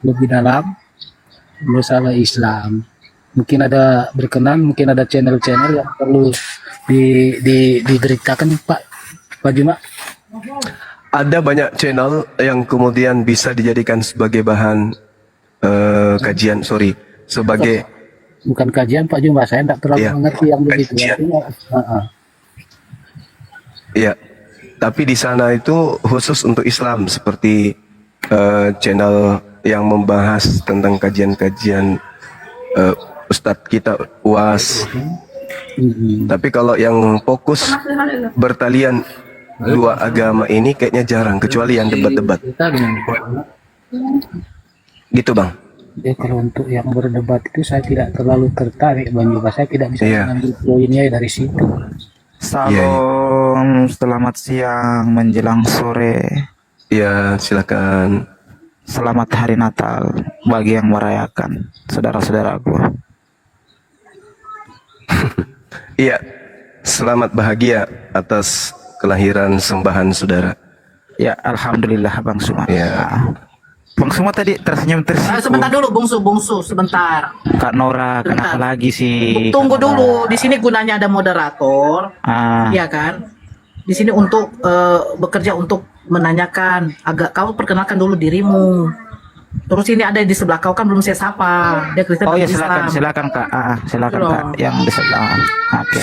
lebih dalam masalah Islam. Mungkin ada berkenan, mungkin ada channel-channel yang perlu diberitakan Pak Juma. Ada banyak channel yang kemudian bisa dijadikan sebagai bahan kajian, sebagai Bukan kajian Pak Juma, saya tidak terlalu ya, mengerti yang begitu. kajian. Artinya, Ya, tapi di sana itu khusus untuk Islam, seperti channel yang membahas tentang kajian-kajian Ustadz kita UAS. Tapi kalau yang fokus bertalian dua agama ini kayaknya jarang, kecuali yang debat-debat. kita gimana? Gitu Bang. Ya, kalau untuk yang berdebat itu saya tidak terlalu tertarik Bang Juma. Saya tidak bisa Iya. mengambil poinnya dari situ. Salam, selamat siang menjelang sore. Ya, silakan. Selamat Hari Natal bagi yang merayakan, saudara-saudaraku. Iya, selamat bahagia atas kelahiran sembahan saudara. Ya, alhamdulillah Bang Suma. Ya. Bang Suma tadi tersenyum tersipu. Sebentar dulu, bungsu, sebentar. Kak Nora, kenapa Bentar. lagi sih? Tunggu Kak Nora? dulu. Di sini gunanya ada moderator, Ah, ya kan? Di sini untuk bekerja untuk menanyakan. Kau perkenalkan dulu dirimu. Terus ini ada di sebelah kau kan belum saya sapa. Dia Kristen oh ya atau silakan, Islam. silakan Kak. Silakan Loh. Kak yang di sebelah. Oke.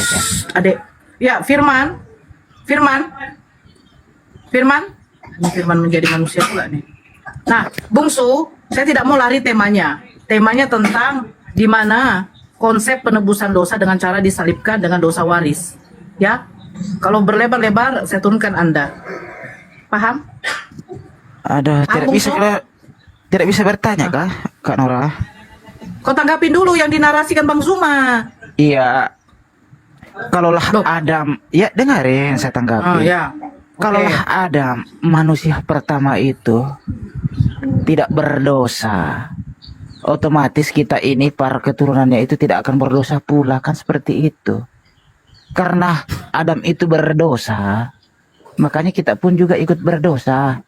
Adek, ya Firman. Ini Firman menjadi manusia pula nih. Nah, bungsu, saya tidak mau lari temanya. Temanya tentang di mana konsep penebusan dosa dengan cara disalibkan dengan dosa waris. Ya, kalau berlebar-lebar saya turunkan Anda. Paham? Ada tidak Bung bisa Su? tidak bisa bertanya kah Kak Nora? Kau tanggapin dulu yang dinarasikan Bang Zuma. Iya. Kalaulah Loh. Adam, ya dengarin saya Oh tanggapi. ya. Kalaulah Adam, manusia pertama itu tidak berdosa, otomatis kita ini para keturunannya itu tidak akan berdosa pula, kan seperti itu. Karena Adam itu berdosa, makanya kita pun juga ikut berdosa.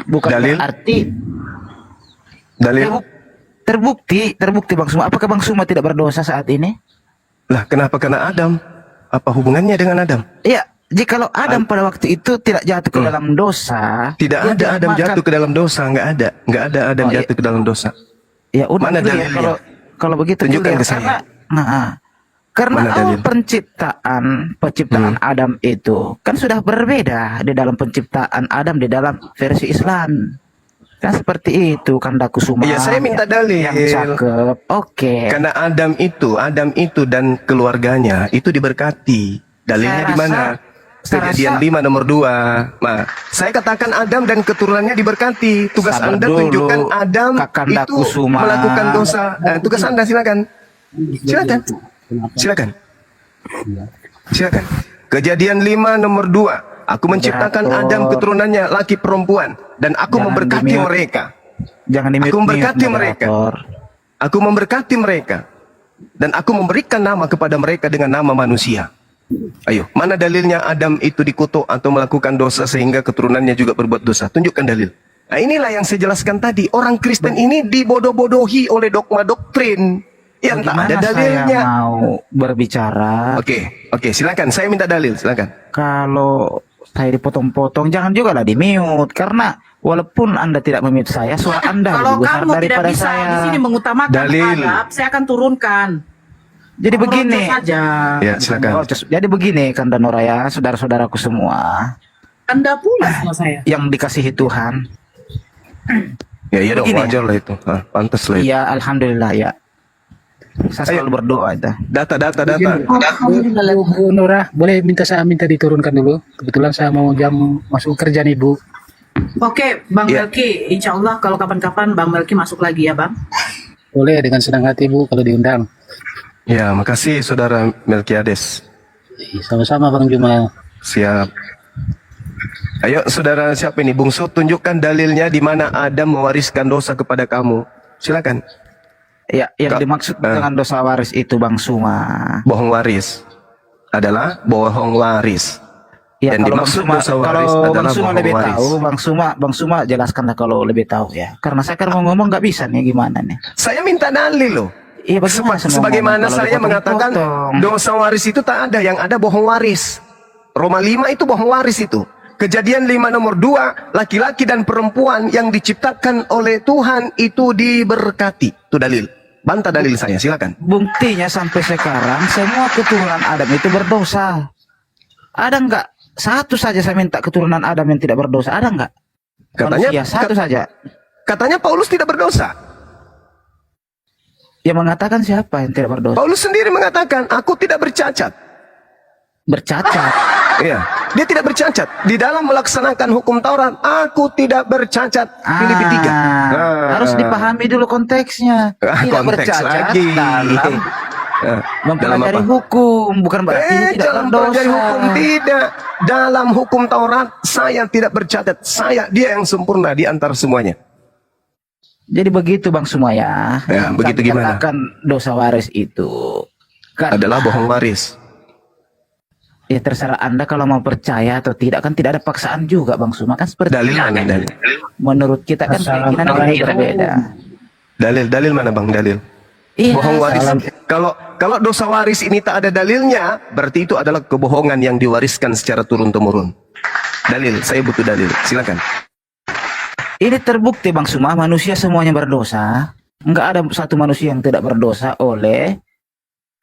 Bukan Dalil? berarti Dalil? terbukti Bang Suma. Apakah Bang Suma tidak berdosa saat ini? Lah, kenapa kena Adam? Apa hubungannya dengan Adam? Iya, jikalau Adam pada waktu itu tidak jatuh ke dalam dosa, Tidak dia ada Adam makan. jatuh ke dalam dosa, nggak ada Adam Oh, iya. jatuh ke dalam dosa. Ya udah Mana dulu ya, dalilnya? kalau begitu Tunjukkan dulu ya, ke saya. karena Mana awal dalil? penciptaan Adam itu kan sudah berbeda di dalam penciptaan Adam di dalam versi Islam. Kan seperti itu kan Dakusuma. Iya, saya minta dalil. Yang cakep. Oke. Karena Adam itu dan keluarganya itu diberkati. Dalilnya Saya di mana? saya Kejadian rasa- 5 nomor 2. Nah, saya katakan Adam dan keturunannya diberkati. Tugas Sabar Anda dulu, tunjukkan Adam Kakanda itu Kusuma. melakukan dosa. Tugas Anda silakan. Silakan. Kejadian 5 nomor 2. Aku menciptakan Moderator. Adam keturunannya laki perempuan dan aku Jangan memberkati di-mute. mereka. Jangan di-mute, Aku memberkati mereka. moderator. Aku memberkati mereka dan aku memberikan nama kepada mereka dengan nama manusia. Ayo, mana dalilnya Adam itu dikutuk atau melakukan dosa sehingga keturunannya juga berbuat dosa? Tunjukkan dalil. Nah, inilah yang saya jelaskan tadi. Orang Kristen ini dibodoh-bodohi oleh dogma doktrin yang tak ada Bagaimana dalilnya. saya mau berbicara Oke, silakan. Saya minta dalil, silakan. kalau saya dipotong-potong, jangan juga lah di-mute, karena walaupun Anda tidak memute saya, suara Anda Kalau lebih besar kamu tidak daripada bisa saya. di sini mengutamakan Dalil. adab, saya akan turunkan. Jadi begini. Protes saja. Ya, silakan. Jadi begini kan Danora ya, saudara-saudaraku semua Anda pula sama saya. yang dikasihi Tuhan. Ya, iya dong, Begini. wajar lah itu. Pantas lah itu. Iya, alhamdulillah ya. Saya selalu berdoa itu. Data. Bu Nora, boleh saya minta diturunkan dulu. Kebetulan saya mau jam masuk kerja nih Bu. Oke, Bang Iya. Melki, insya Allah kalau kapan-kapan Bang Melki masuk lagi ya Bang. Boleh dengan senang hati Bu kalau diundang. Ya, makasih Saudara Melkiades. Sama-sama Bang Juma. Siap. Ayo saudara siapa ini? Bungsu, tunjukkan dalilnya di mana Adam mewariskan dosa kepada kamu. Silakan. Ya, yang Kak, dimaksud dengan dosa waris itu Bang Suma. Bohong waris adalah bohong waris. Ya, Dan kalau Bang dimaksud Suma, dosa kalau waris Bang adalah Suma bohong lebih waris. tahu, Bang Suma jelaskanlah kalau lebih tahu ya. Karena saya kan mau ngomong nggak bisa nih gimana nih. Saya minta dalil loh. Iya, bagaimana saya mau Sebagaimana ngomong kalau saya mengatakan dipotong-potong? dosa waris itu tak ada, yang ada bohong waris. Roma 5 itu bohong waris itu. Kejadian 5 nomor 2, laki-laki dan perempuan yang diciptakan oleh Tuhan itu diberkati. Itu dalil. Bantah dalil saya, silakan. Buktinya sampai sekarang semua keturunan Adam itu berdosa. Ada nggak satu saja saya minta keturunan Adam yang tidak berdosa? Ada nggak? Katanya Manusia satu saja. Katanya Paulus tidak berdosa. Yang mengatakan siapa yang tidak berdosa? Paulus sendiri mengatakan, aku tidak bercacat. Bercacat. Iya, dia tidak bercacat. Di dalam melaksanakan hukum Taurat, aku tidak bercacat. Filipi 3. Harus dipahami dulu konteksnya. Tidak Konteks bercacat lagi. dalam mempelajari apa? hukum, bukan berarti tidak dalam berdosa. pelajari hukum tidak. Dalam hukum Taurat, saya tidak bercacat. Dia yang sempurna di antara semuanya. Jadi begitu Bang Suma ya. Ya, begitu Kami gimana? katakan dosa waris itu Adalah bohong waris. ya terserah Anda kalau mau percaya atau tidak, kan tidak ada paksaan juga Bang Suma, kan seperti Dalil mana dalil? menurut kita kan keinginan kita berbeda. Dalil mana bang dalil? Iya, Bohong waris. Kalau dosa waris ini tak ada dalilnya, berarti itu adalah kebohongan yang diwariskan secara turun temurun. Dalil, saya butuh dalil. Silakan. ini terbukti Bang Suma, manusia semuanya berdosa. Enggak ada satu manusia yang tidak berdosa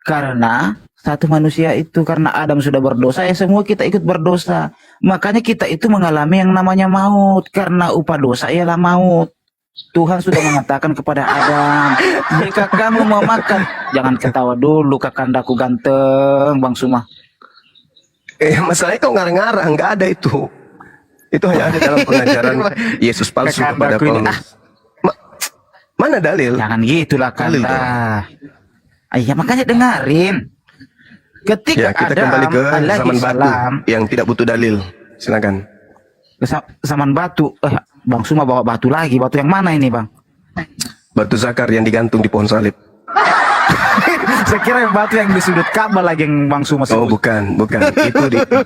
karena satu manusia itu, karena Adam sudah berdosa, ya semua kita ikut berdosa. Makanya kita itu mengalami yang namanya maut, karena upah dosa ialah maut. Tuhan sudah mengatakan kepada Adam, jika kamu mau makan, jangan ketawa dulu kakandaku ganteng Bang Suma. Masalahnya kau ngarang-ngarang, nggak ada itu. Itu hanya ada dalam pengajaran Yesus palsu kepada Kakandaku ini, Paulus. Mana dalil? Jangan gitulah Dalil kanda. dong. Iya makanya dengarin. Ketika Ya, kita Adam kembali ke alaihi zaman batu salam, yang tidak butuh dalil. Silakan. zaman batu, Bang Suma bawa batu lagi. Batu yang mana ini Bang? Batu zakar yang digantung di pohon salib. Saya kira batu yang di sudut Ka'bah lagi yang Bang Suma Oh, sebut. bukan.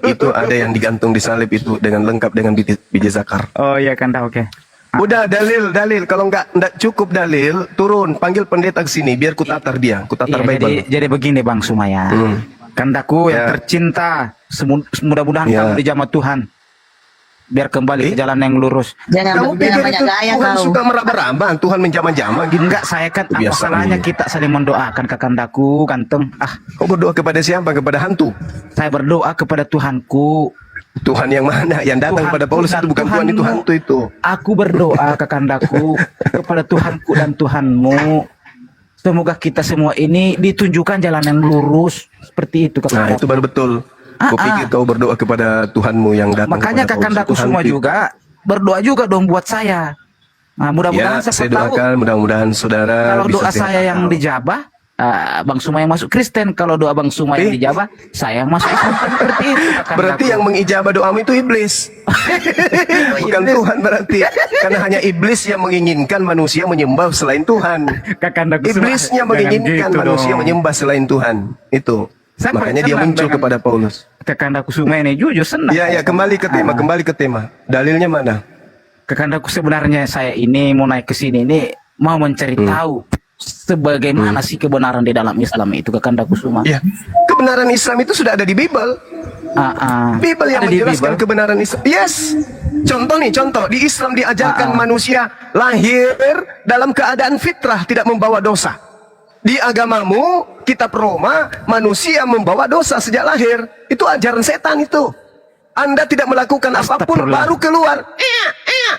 Itu ada yang digantung di salib itu dengan lengkap dengan biji zakar. Oh iya kan, oke. Udah dalil. Kalau nggak cukup dalil, turun panggil pendeta ke sini biar kutatar dia, kutatar Iya, Bible. jadi begini Bang Suma ya. Kandaku yang Ya. tercinta, mudah-mudahan Ya. kamu dijamah Tuhan. Biar kembali ke jalan yang lurus. Kamu pikir itu Tuhan suka meraba-raba, Tuhan menjamah-jamah gitu? Enggak, saya kan apa Kebiasaan salahnya dia. kita saling mendoakan ke kandaku, ganteng. Kau berdoa kepada siapa? Kepada hantu? Saya berdoa kepada Tuhanku. Tuhan yang mana? Yang datang Tuhan- kepada Paulus Tuhan- itu bukan Tuhan, itu Tuhanmu. hantu itu. Aku berdoa ke kandaku kepada Tuhanku dan Tuhanmu. Semoga kita semua ini ditunjukkan jalan yang lurus. Seperti itu Nah, kekandaku. itu baru betul. Kau pikir kau berdoa kepada Tuhanmu yang datang Makanya kepada Paulus, kakandaku itu semua hantu. juga berdoa juga dong buat saya. Nah, mudah-mudahan Ya, siapa saya tahu doakan mudah-mudahan saudara kalau bisa doa sehat. saya yang dijabah, Bang Suma yang masuk Kristen. Kalau doa Bang Suma yang dijabah, saya yang masuk Islam. Seperti itu kakandaku. Berarti yang mengijabah doamu itu iblis. Bukan Tuhan berarti. Karena hanya iblis yang menginginkan manusia menyembah selain Tuhan. Kakandaku semua, Iblisnya jangan menginginkan gitu manusia dong. menyembah selain Tuhan. Itu. Saya Makanya dia senang muncul dengan- kepada Paulus. Kakandaku Suma ini jujur senang. Ya, kembali ke tema. Dalilnya mana? Kakandaku sebenarnya saya ini mau naik ke sini ini mau mencari tahu sebagaimana sih kebenaran di dalam Islam itu Kakandaku Suma. Ya, kebenaran Islam itu sudah ada di Bible. Bible yang Ada di menjelaskan Bible? kebenaran Islam. Yes. Contoh di Islam diajarkan manusia lahir dalam keadaan fitrah, tidak membawa dosa. Di agamamu, kitab Roma, manusia membawa dosa sejak lahir. Itu ajaran setan itu. Anda tidak melakukan apapun Astagfirullah. baru keluar.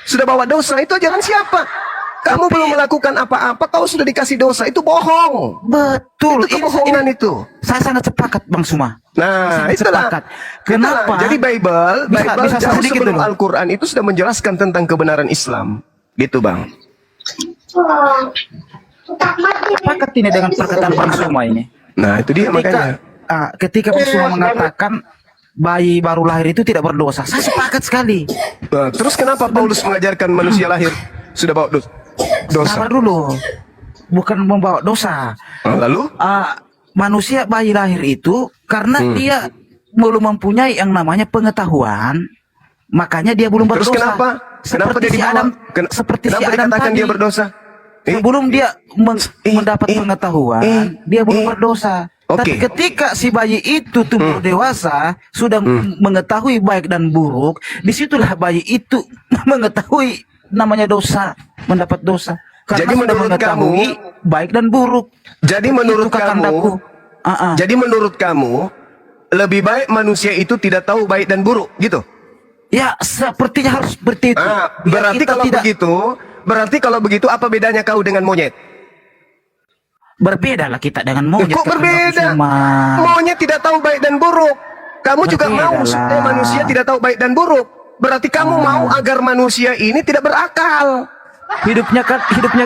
Sudah bawa dosa, itu ajaran siapa? Kamu belum melakukan apa-apa, kau sudah dikasih dosa. Itu bohong. Betul. Itu kebohongan itu. Saya sangat sepakat Bang Suma. Nah, Sangat itulah. sepakat. Kenapa? Itulah. Jadi Bible Bisa jauh sedikit sebelum dulu. Al-Quran itu sudah menjelaskan tentang kebenaran Islam. Gitu, Bang. Sepakat ini dengan perkataan Bang Suma ini. Nah, itu dia makanya. Ketika Bang Suma mengatakan bayi baru lahir itu tidak berdosa, saya sepakat sekali. Nah, terus kenapa Paulus mengajarkan manusia lahir sudah bawa dosa? Sabar dulu, bukan membawa dosa. Lalu? Manusia bayi lahir itu karena dia belum mempunyai yang namanya pengetahuan, makanya dia belum Terus berdosa. kenapa? Kenapa Seperti dia si dibawa? Adam, Ken- seperti si Kenapa Adam dikatakan tadi. dia berdosa? Sebelum dia mendapat pengetahuan, dia belum berdosa. Oke. Tapi ketika si bayi itu tumbuh dewasa, sudah mengetahui baik dan buruk, disitulah bayi itu mengetahui namanya dosa, mendapat dosa. Karena Jadi sudah menurut mengetahui baik dan buruk. Jadi menurut Itu kakandaku. kamu, jadi menurut kamu lebih baik manusia itu tidak tahu baik dan buruk, gitu? Ya, sepertinya harus seperti itu. Biar Berarti kita kalau begitu apa bedanya kau dengan monyet? berbeda lah kita dengan monyet. Kok berbeda? Cuma Monyet tidak tahu baik dan buruk. Kamu juga Berbeda mau lah. supaya manusia tidak tahu baik dan buruk. Berarti kamu mau agar manusia ini tidak berakal. hidupnya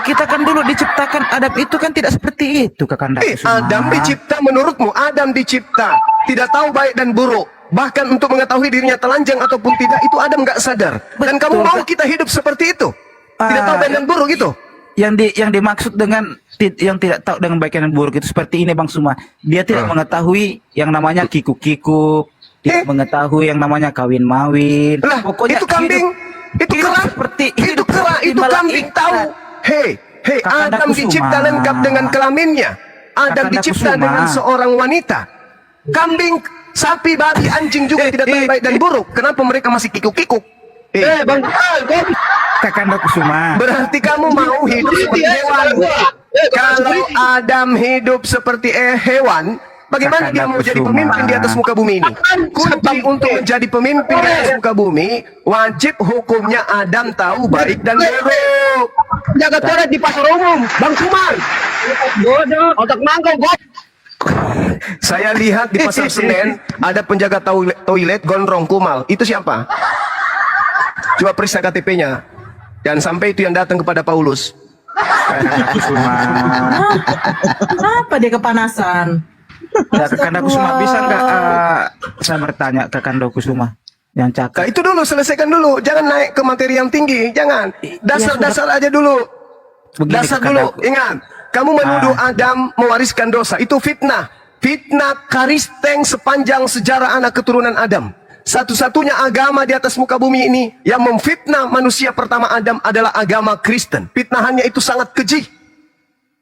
kita kan dulu diciptakan Adam itu kan tidak seperti itu kakandaku. Adam dicipta menurutmu, Adam dicipta tidak tahu baik dan buruk. Bahkan untuk mengetahui dirinya telanjang ataupun tidak, itu Adam nggak sadar. Dan kamu Betul, mau kita hidup seperti itu? Tidak tahu baik dan buruk itu? Yang dimaksud dengan yang tidak tahu dengan baik dan buruk itu seperti ini Bang Suma. Dia tidak mengetahui yang namanya kikuk-kikuk, tidak mengetahui yang namanya kawin-mawin. Lah, itu kambing, itu hidup kera, seperti itu kera, itu kambing tahu. Hei, Kakandaku Adam dicipta Suma. lengkap dengan kelaminnya. Adam Kakandaku dicipta Suma. dengan seorang wanita. Kambing, sapi, babi, anjing juga tidak tahu baik dan buruk. Kenapa mereka masih kikuk-kikuk? Bang, Kakandaku Suma. berarti kamu mau hidup seperti hewan. Kalau Adam hidup seperti hewan, bagaimana dia mau Kakandaku jadi Suma. pemimpin di atas muka bumi ini? Kunci untuk menjadi pemimpin di atas muka bumi, wajib hukumnya Adam tahu baik dan buruk. Jaga toilet di pasar umum, Bang Suman. Bodoh, otak mangkok, bos. Saya lihat di pasar Senen ada penjaga toilet gondrong kumal. Itu siapa? Coba periksa KTP-nya. Dan sampai itu yang datang kepada Paulus. Kakandaku Suma. Kenapa dia kepanasan? Ya, Kakandaku Suma bisa nggak saya bertanya Kakandaku Suma yang Nah, cakap. itu dulu, selesaikan dulu. Jangan naik ke materi yang tinggi. Jangan. Dasar-dasar aja dulu. Begini, Dasar dulu. Kakandaku. Ingat, kamu menuduh Adam mewariskan dosa. Itu fitnah. Fitnah karisteng sepanjang sejarah anak keturunan Adam. Satu-satunya agama di atas muka bumi ini yang memfitnah manusia pertama Adam adalah agama Kristen. Fitnahannya itu sangat keji.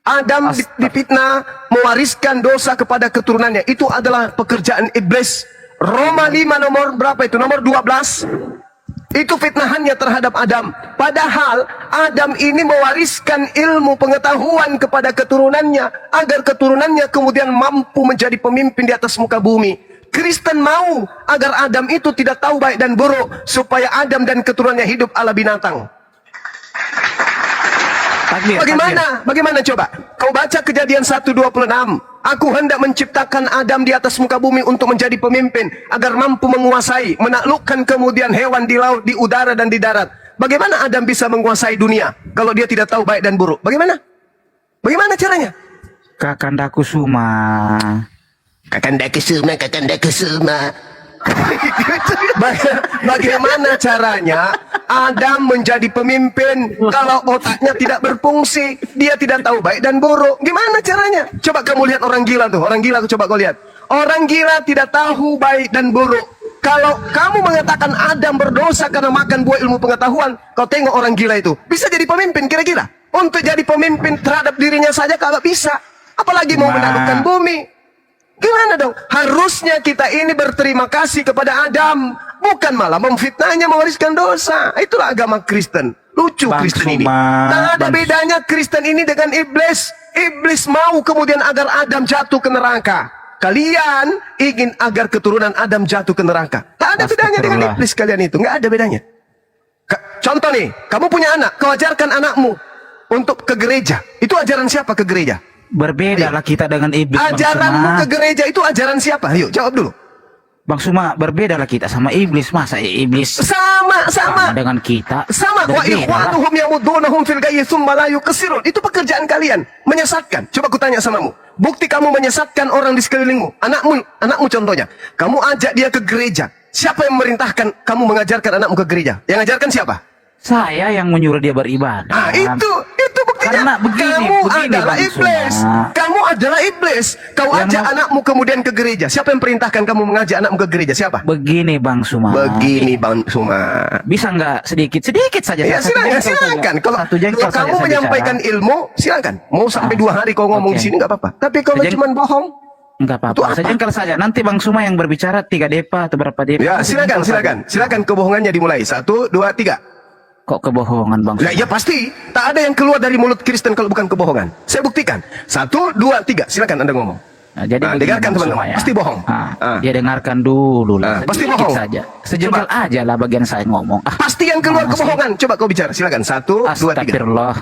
Adam difitnah mewariskan dosa kepada keturunannya. Itu adalah pekerjaan iblis. Roma 5 nomor berapa itu? Nomor 12. Itu fitnahannya terhadap Adam. Padahal Adam ini mewariskan ilmu pengetahuan kepada keturunannya agar keturunannya kemudian mampu menjadi pemimpin di atas muka bumi. Kristen mau agar Adam itu tidak tahu baik dan buruk supaya Adam dan keturunannya hidup ala binatang. Takbir, takbir. Bagaimana coba? Kau baca Kejadian 1:26. Aku hendak menciptakan Adam di atas muka bumi untuk menjadi pemimpin agar mampu menguasai, menaklukkan kemudian hewan di laut, di udara dan di darat. Bagaimana Adam bisa menguasai dunia kalau dia tidak tahu baik dan buruk? Bagaimana? Bagaimana caranya? Kakandaku Suma. Kakanda kesuma. Bagaimana caranya Adam menjadi pemimpin kalau otaknya tidak berfungsi, dia tidak tahu baik dan buruk? Gimana caranya? Coba kamu lihat orang gila tuh, orang gila coba kau lihat. Orang gila tidak tahu baik dan buruk. Kalau kamu mengatakan Adam berdosa karena makan buah ilmu pengetahuan, kau tengok orang gila itu bisa jadi pemimpin kira-kira? Untuk jadi pemimpin terhadap dirinya saja kalau bisa, apalagi mau menaklukkan bumi. Gimana dong? Harusnya kita ini berterima kasih kepada Adam, bukan malah memfitnahnya, mewariskan dosa. Itulah agama Kristen. Lucu Bang Kristen ini. Suma, Tak ada Bang- bedanya Kristen ini dengan iblis. Iblis mau kemudian agar Adam jatuh ke neraka. Kalian ingin agar keturunan Adam jatuh ke neraka. Tak ada bedanya dengan Astagfirullah. iblis kalian itu. Nggak ada bedanya. Contoh nih, kamu punya anak, kau ajarkan anakmu untuk ke gereja. Itu ajaran siapa ke gereja? Berbeda lah kita dengan iblis. Bang Ajaranmu Suma. ke gereja itu ajaran siapa? Ayo jawab dulu. Bang Suma, berbeda lah kita sama iblis. Masa iblis Sama. dengan kita? Sama. Wa Berbeda lah. ikhwanuhum yamudunahum fil gayyi tsumma la yuqsirun. Itu pekerjaan kalian, menyesatkan. Coba kutanya samamu. Bukti kamu menyesatkan orang di sekelilingmu. Anakmu contohnya. Kamu ajak dia ke gereja. Siapa yang memerintahkan kamu mengajarkan anakmu ke gereja? Yang ajarkan siapa? Saya yang menyuruh dia beribadah. Ah, itu buktinya. Karena begini Kamu adalah Bang iblis. Suma. Kamu adalah iblis. Kau Yang ajak anakmu kemudian ke gereja. Siapa yang perintahkan kamu mengajak anakmu ke gereja? Siapa? Begini Bang Suma. Begini Bang Suma. Bisa nggak sedikit saja? Ya Satu silakan, jengkal silakan. saja. Kalau Satu jengkal saja kamu saya menyampaikan bicara. ilmu, silakan. Mau sampai 2 hari kau ngomong Oke. di sini nggak apa-apa. Tapi kalau Sejeng- cuma bohong, Enggak Itu apa-apa, apa? sejengkal saja. Nanti Bang Suma yang berbicara 3 depa atau berapa depa. ya Nanti silakan, jengkal saja. silakan kebohongannya dimulai. 1, 2, 3. Kok kebohongan Bang Nah, Suma? ya pasti. Tak ada yang keluar dari mulut Kristen kalau bukan kebohongan. Saya buktikan. 1, 2, 3. Silakan Anda ngomong. Nah, jadi Nah, begini, dengarkan Bang teman-teman. Suma, ya. Pasti bohong. Dia dengarkan dulu lah. Pasti Sedikit bohong. saja. Sejengkal aja lah bagian saya ngomong. Pasti yang keluar mana sih? kebohongan. Coba kau bicara. Silakan. 1, 2, 3. Astagfirullah.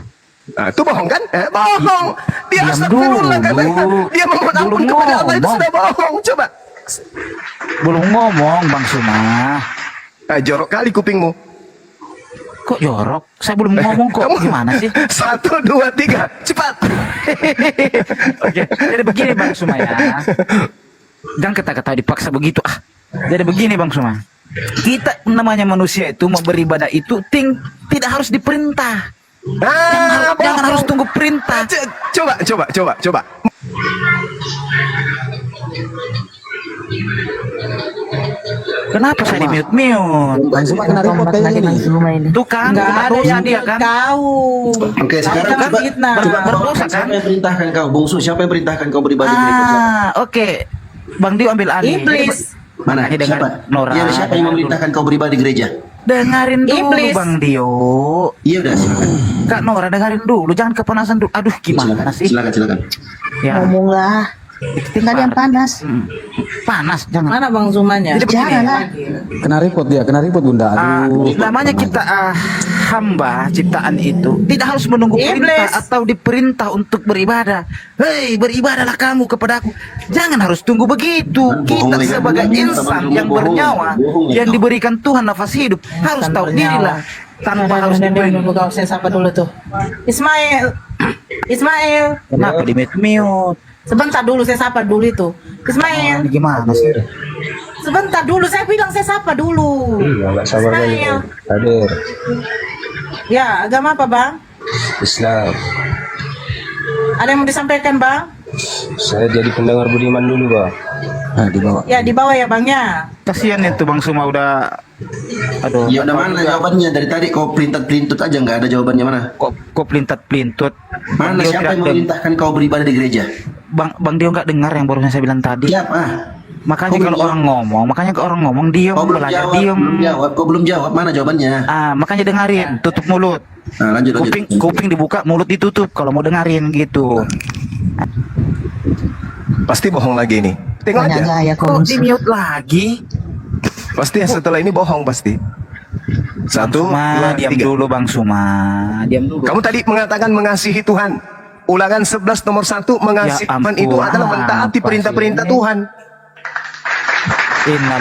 Nah, itu bohong kan? Bohong. Dia Diam astagfirullah kan? dulu. Dia memohon ampun Belum kepada Allah itu ngomong. sudah bohong. Coba. Belum ngomong Bang Suma. Jorok kali kupingmu. Kok jorok? Saya belum ngomong kok. Gimana sih? 1, 2, 3. Cepat. Oke, jadi begini Bang Suma ya. Jangan kata-kata dipaksa begitu. Jadi begini Bang Suma. Kita namanya manusia itu mau beribadah itu tidak harus diperintah. Jangan harus tunggu perintah. Coba. Kenapa saya di mute? Bang Suma kena repot kayaknya nih. Tuh kan, Nggak kena ada dosa yang dia kan. tahu. Oke, sekarang Jangan coba fitnah. Berdosa kan? siapa yang perintahkan kau, Bungsu? Siapa yang perintahkan kau beribadah di gereja? Oke. Bang Dio ambil alih. Iblis. Mana? Makanya dengar Siapa? Nora. Iya, siapa yang memerintahkan kau beribadah di gereja? Dengarin dulu Iblis. Bang Dio. Iya udah, silakan. Kak Nora dengarin dulu, jangan kepanasan dulu. Aduh gimana sih? Silakan. Ya. Ngomonglah. Tinggal yang panas. Panas jangan. Mana Bang Sumanya? Jadi begini. Jangan lah. Kena repot Bunda. Namanya kita hamba ciptaan itu tidak harus menunggu Iblis. perintah atau diperintah untuk beribadah. Hei, beribadahlah kamu kepada aku. Jangan harus tunggu begitu. Bohong Kita lagi. sebagai insan Bohong. yang bernyawa, Bohong yang lagi. diberikan Tuhan nafas hidup, harus tahu diri lah. Tanpa harus Nunggu diperintah. kau, saya sapa dulu tuh. Ismail. Kenapa di mute? Sebentar dulu, saya sapa dulu itu. Ismail. Ini gimana sih? Sebentar dulu, saya bilang saya sapa dulu. Iya, nggak sabar Ismail. Hadir. Ya, agama apa Bang? Islam. Ada yang mau disampaikan Bang? Saya jadi pendengar budiman dulu, Bang. Nah, di bawah. Ya, di bawah ya Bang ya. Kasihan itu Bang Suma udah. Aduh. Ya udah, mana jawabannya? Dari tadi kau pelintat-pelintut aja, nggak ada jawabannya. Mana? Kok pelintat-pelintut. Mana? Dia Siapa tidak yang memerintahkan kau beribadah di gereja? Bang Dio nggak dengar yang barusan saya bilang tadi. Siapa? Makanya Kau kalau belum orang ngomong, diem, Kau belum belajar jawab, diem. Kau belum jawab. Mana jawabannya? Makanya dengerin, tutup mulut. Nah, lanjut. Kuping dibuka, mulut ditutup kalau mau dengerin gitu. Pasti bohong lagi nih. Tengok Banyak aja. gaya kau. Kok Bang di Suma. mute lagi? Pasti yang setelah ini bohong pasti. 1, 2, Diam 3. dulu Bang Suma, diam dulu. Kamu tadi mengatakan mengasihi Tuhan. Ulangan 11 nomor 1, mengasihi Ya Tuhan itu ampun, adalah mentaati apa perintah-perintah sih? Tuhan.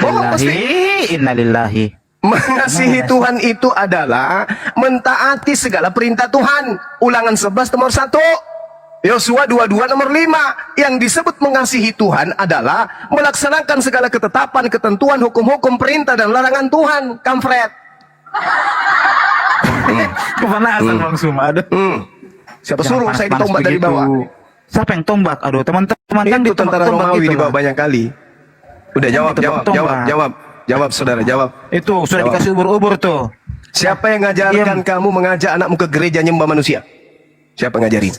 Bohong pasti. Innalillahi. Mengasihi Tuhan itu adalah mentaati segala perintah Tuhan. Ulangan 11 nomor 1. Yosua 22 nomor 5. Yang disebut mengasihi Tuhan adalah melaksanakan segala ketetapan, ketentuan, hukum-hukum, perintah dan larangan Tuhan. Kamfret. Kepanasan Bang Suma, aduh. Siapa Jangan suruh saya panas-panas ditombak dari begitu. bawah? Siapa yang tombak? Aduh, teman-teman yang Itu tentara ditombak Romawi gitu dibawa lah. banyak kali. Udah jawab, Tombak. jawab saudara, jawab. Itu sudah Jawab. dikasih ubur-ubur tuh. Siapa yang ngajarkan kamu mengajak anakmu ke gereja nyembah manusia? Siapa ngajarin?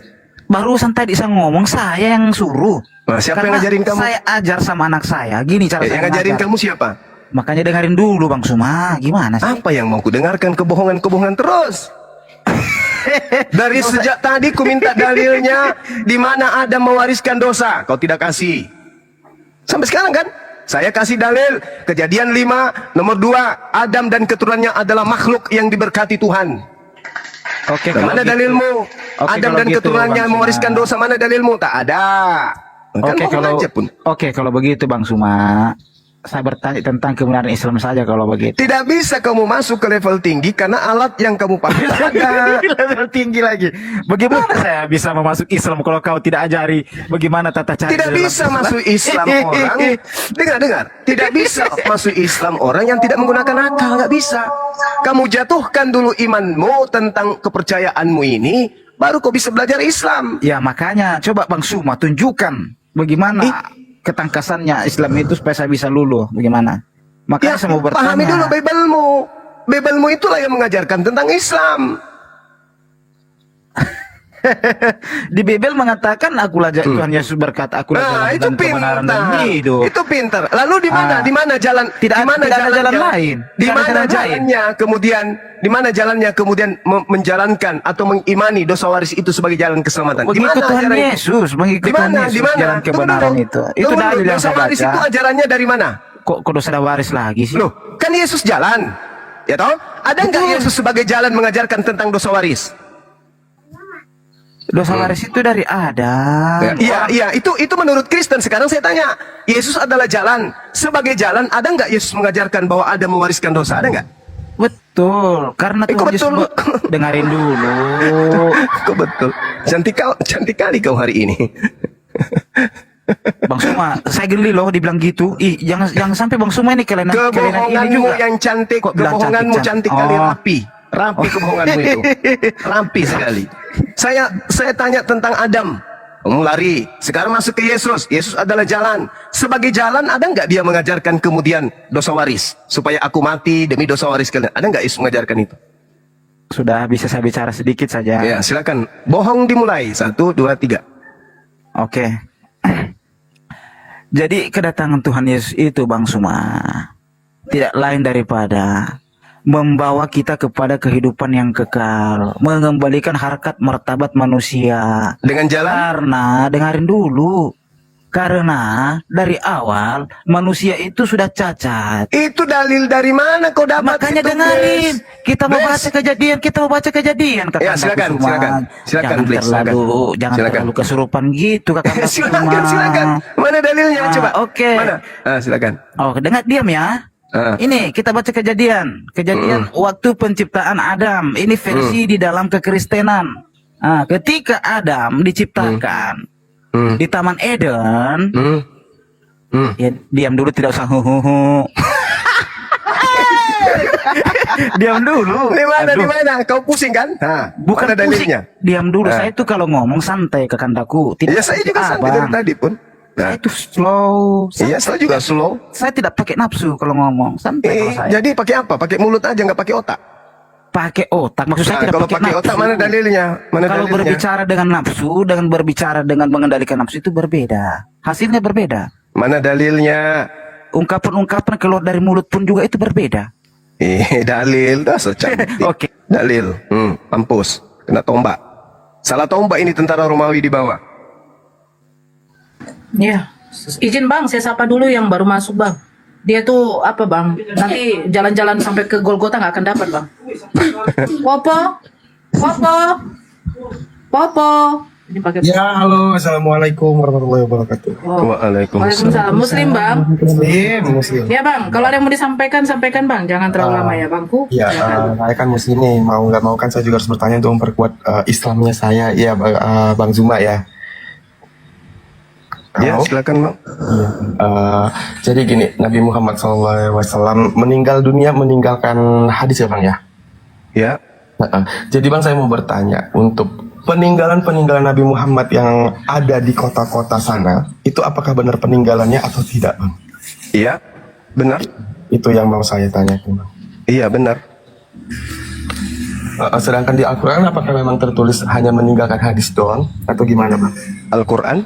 Barusan tadi saya ngomong, saya yang suruh. Nah, siapa yang Karena ngajarin kamu? Saya ajar sama anak saya. Gini cara saya Yang ngajarin ngajar. kamu siapa? Makanya dengerin dulu Bang Suma. Gimana sih? Apa yang mau ku dengarkan kebohongan-kebohongan terus? Dari sejak tadi ku minta dalilnya di mana Adam mewariskan dosa, kau tidak kasih. Sampai sekarang kan? Saya kasih dalil Kejadian 5 nomor 2, Adam dan keturunannya adalah makhluk yang diberkati Tuhan. Oke, Nah, mana gitu. dalilmu? Oke, Adam kalau dan gitu, keturunannya Bang mewariskan Suma. dosa, mana dalilmu? Tak ada. Kan Oke bohong kalau aja pun. Oke kalau begitu Bang Suma, saya bertanya tentang kebenaran Islam saja kalau begitu. Tidak bisa kamu masuk ke level tinggi karena alat yang kamu pakai ada. Level tinggi lagi. Bagaimana saya bisa memasuk Islam kalau kau tidak ajari bagaimana tata cara? Tidak dalam bisa Islam? masuk Islam orang. Dengar. Tidak bisa masuk Islam orang yang tidak menggunakan akal. Nggak bisa. Kamu jatuhkan dulu imanmu tentang kepercayaanmu ini, baru kau bisa belajar Islam. Ya makanya coba Bang Suma tunjukkan bagaimana ketangkasannya Islam itu supaya saya bisa luluh. Bagaimana? Makanya Ya, saya mau bertanya. pahami dulu Bible-mu. Bible-mu itulah yang mengajarkan tentang Islam. Di Bible mengatakan akulah Tuhan Yesus berkata akulah jalan Nah, itu dan kebenaran dan pintar. hidup. Itu pintar. Lalu di mana? Ah. Di mana jalan? Tidak di mana ada jalan jalannya? lain. Di Tidak ada mana jalan lain. jalannya? Kemudian di mana jalannya? Kemudian menjalankan atau mengimani dosa waris itu sebagai jalan keselamatan. Di Mengikut mana Tuhan ajaran itu? Yesus, mengikut Di Tuhan mana? Yesus Di mana? jalan kebenaran itu. Itu Tunggu dalil dulu, yang dosa saya waris itu baca. ajarannya dari mana? Kok dosa waris lagi sih? Loh, kan Yesus jalan. Ya toh? Ada nggak Yesus sebagai jalan mengajarkan tentang dosa waris? Dosa waris itu dari Adam. Iya, itu menurut Kristen. Sekarang saya tanya, Yesus adalah jalan. Sebagai jalan, ada nggak Yesus mengajarkan bahwa Adam mewariskan dosa? Ada nggak? Betul, karena kok Tuhan Yesus betul? dengarin dulu. Kok betul? Cantik kali kau hari ini. Bang Suma, saya geli loh dibilang gitu. Ih, jangan sampai Bang Suma ini kelainan ini Kebohonganmu juga. yang cantik, Kok bilang kebohonganmu cantik kali Oh. rapi kebohonganmu itu, rapi sekali. Saya tanya tentang Adam, kamu lari, sekarang masuk ke Yesus. Yesus adalah jalan. Sebagai jalan, ada nggak dia mengajarkan kemudian dosa waris supaya aku mati demi dosa waris kalian? Ada nggak Yesus mengajarkan itu? Sudah bisa saya bicara sedikit saja. Ya, silakan. Bohong dimulai. 1, 2, 3. Oke. Jadi kedatangan Tuhan Yesus itu Bang Suma tidak lain daripada membawa kita kepada kehidupan yang kekal, mengembalikan harkat martabat manusia. Dengan jalan? Karena dengarin dulu. Karena dari awal manusia itu sudah cacat. Itu dalil dari mana kau dapat? Makanya itu, dengarin. Bes? Kita mau Bes? baca kejadian. Kakak Ya, silakan, Suma. silakan, please, Jangan silakan. terlalu kesurupan gitu kakak Suma. silakan. Mana dalilnya? Ah, Coba. oke. Mana? Silakan. Oh, dengar diam ya. Ini kita baca kejadian waktu penciptaan Adam. Ini versi di dalam kekristenan. Ketika Adam diciptakan di Taman Eden, ya diam dulu, tidak usah huhuhu. Diam dulu. Di Aduh. mana? Kau pusing kan? Bukan mana dalilnya? pusing. Diam dulu. Saya itu kalau ngomong santai kekandaku. Tidak Ya saya juga santai dari tadi pun. Saya itu slow. Iya, saya juga slow. Saya tidak pakai nafsu kalau ngomong. Santai kalau saya. Jadi pakai apa? Pakai mulut aja, nggak pakai otak. Pakai otak. Maksud saya tidak Kalau pakai nafsu. otak mana dalilnya? Kalau berbicara dengan nafsu, dengan berbicara dengan mengendalikan nafsu itu berbeda. Hasilnya berbeda. Mana dalilnya? Ungkapan-ungkapan keluar dari mulut pun juga itu berbeda. Dalil, dah secantik. Oke. Dalil, mampus, kena tombak. Salah tombak ini tentara Romawi di bawah. Ya, izin Bang, saya sapa dulu yang baru masuk Bang. Dia tuh apa Bang? Nanti jalan-jalan sampai ke Golgota nggak akan dapat Bang. Popo. Ini pakai. Ya, halo, assalamualaikum warahmatullahi wabarakatuh. Waalaikumsalam. Muslim Bang. Muslim. Ya Bang, kalau ada yang mau disampaikan, sampaikan Bang. Jangan terlalu lama ya Bangku. Ya, saya kan muslim nih, mau nggak mau kan saya juga harus bertanya untuk memperkuat Islamnya saya. Iya, Bang Zuma ya. Ya, Halo? silakan Bang. Iya. Jadi gini, Nabi Muhammad SAW meninggal dunia meninggalkan hadis ya Bang ya. Ya, Jadi Bang saya mau bertanya untuk peninggalan Nabi Muhammad yang ada di kota-kota sana, itu apakah benar peninggalannya atau tidak Bang? iya, benar. Itu yang mau saya tanyakan Bang. Iya, benar. Sedangkan di Al-Quran apakah memang tertulis hanya meninggalkan hadis doang atau gimana Bang? Al-Quran?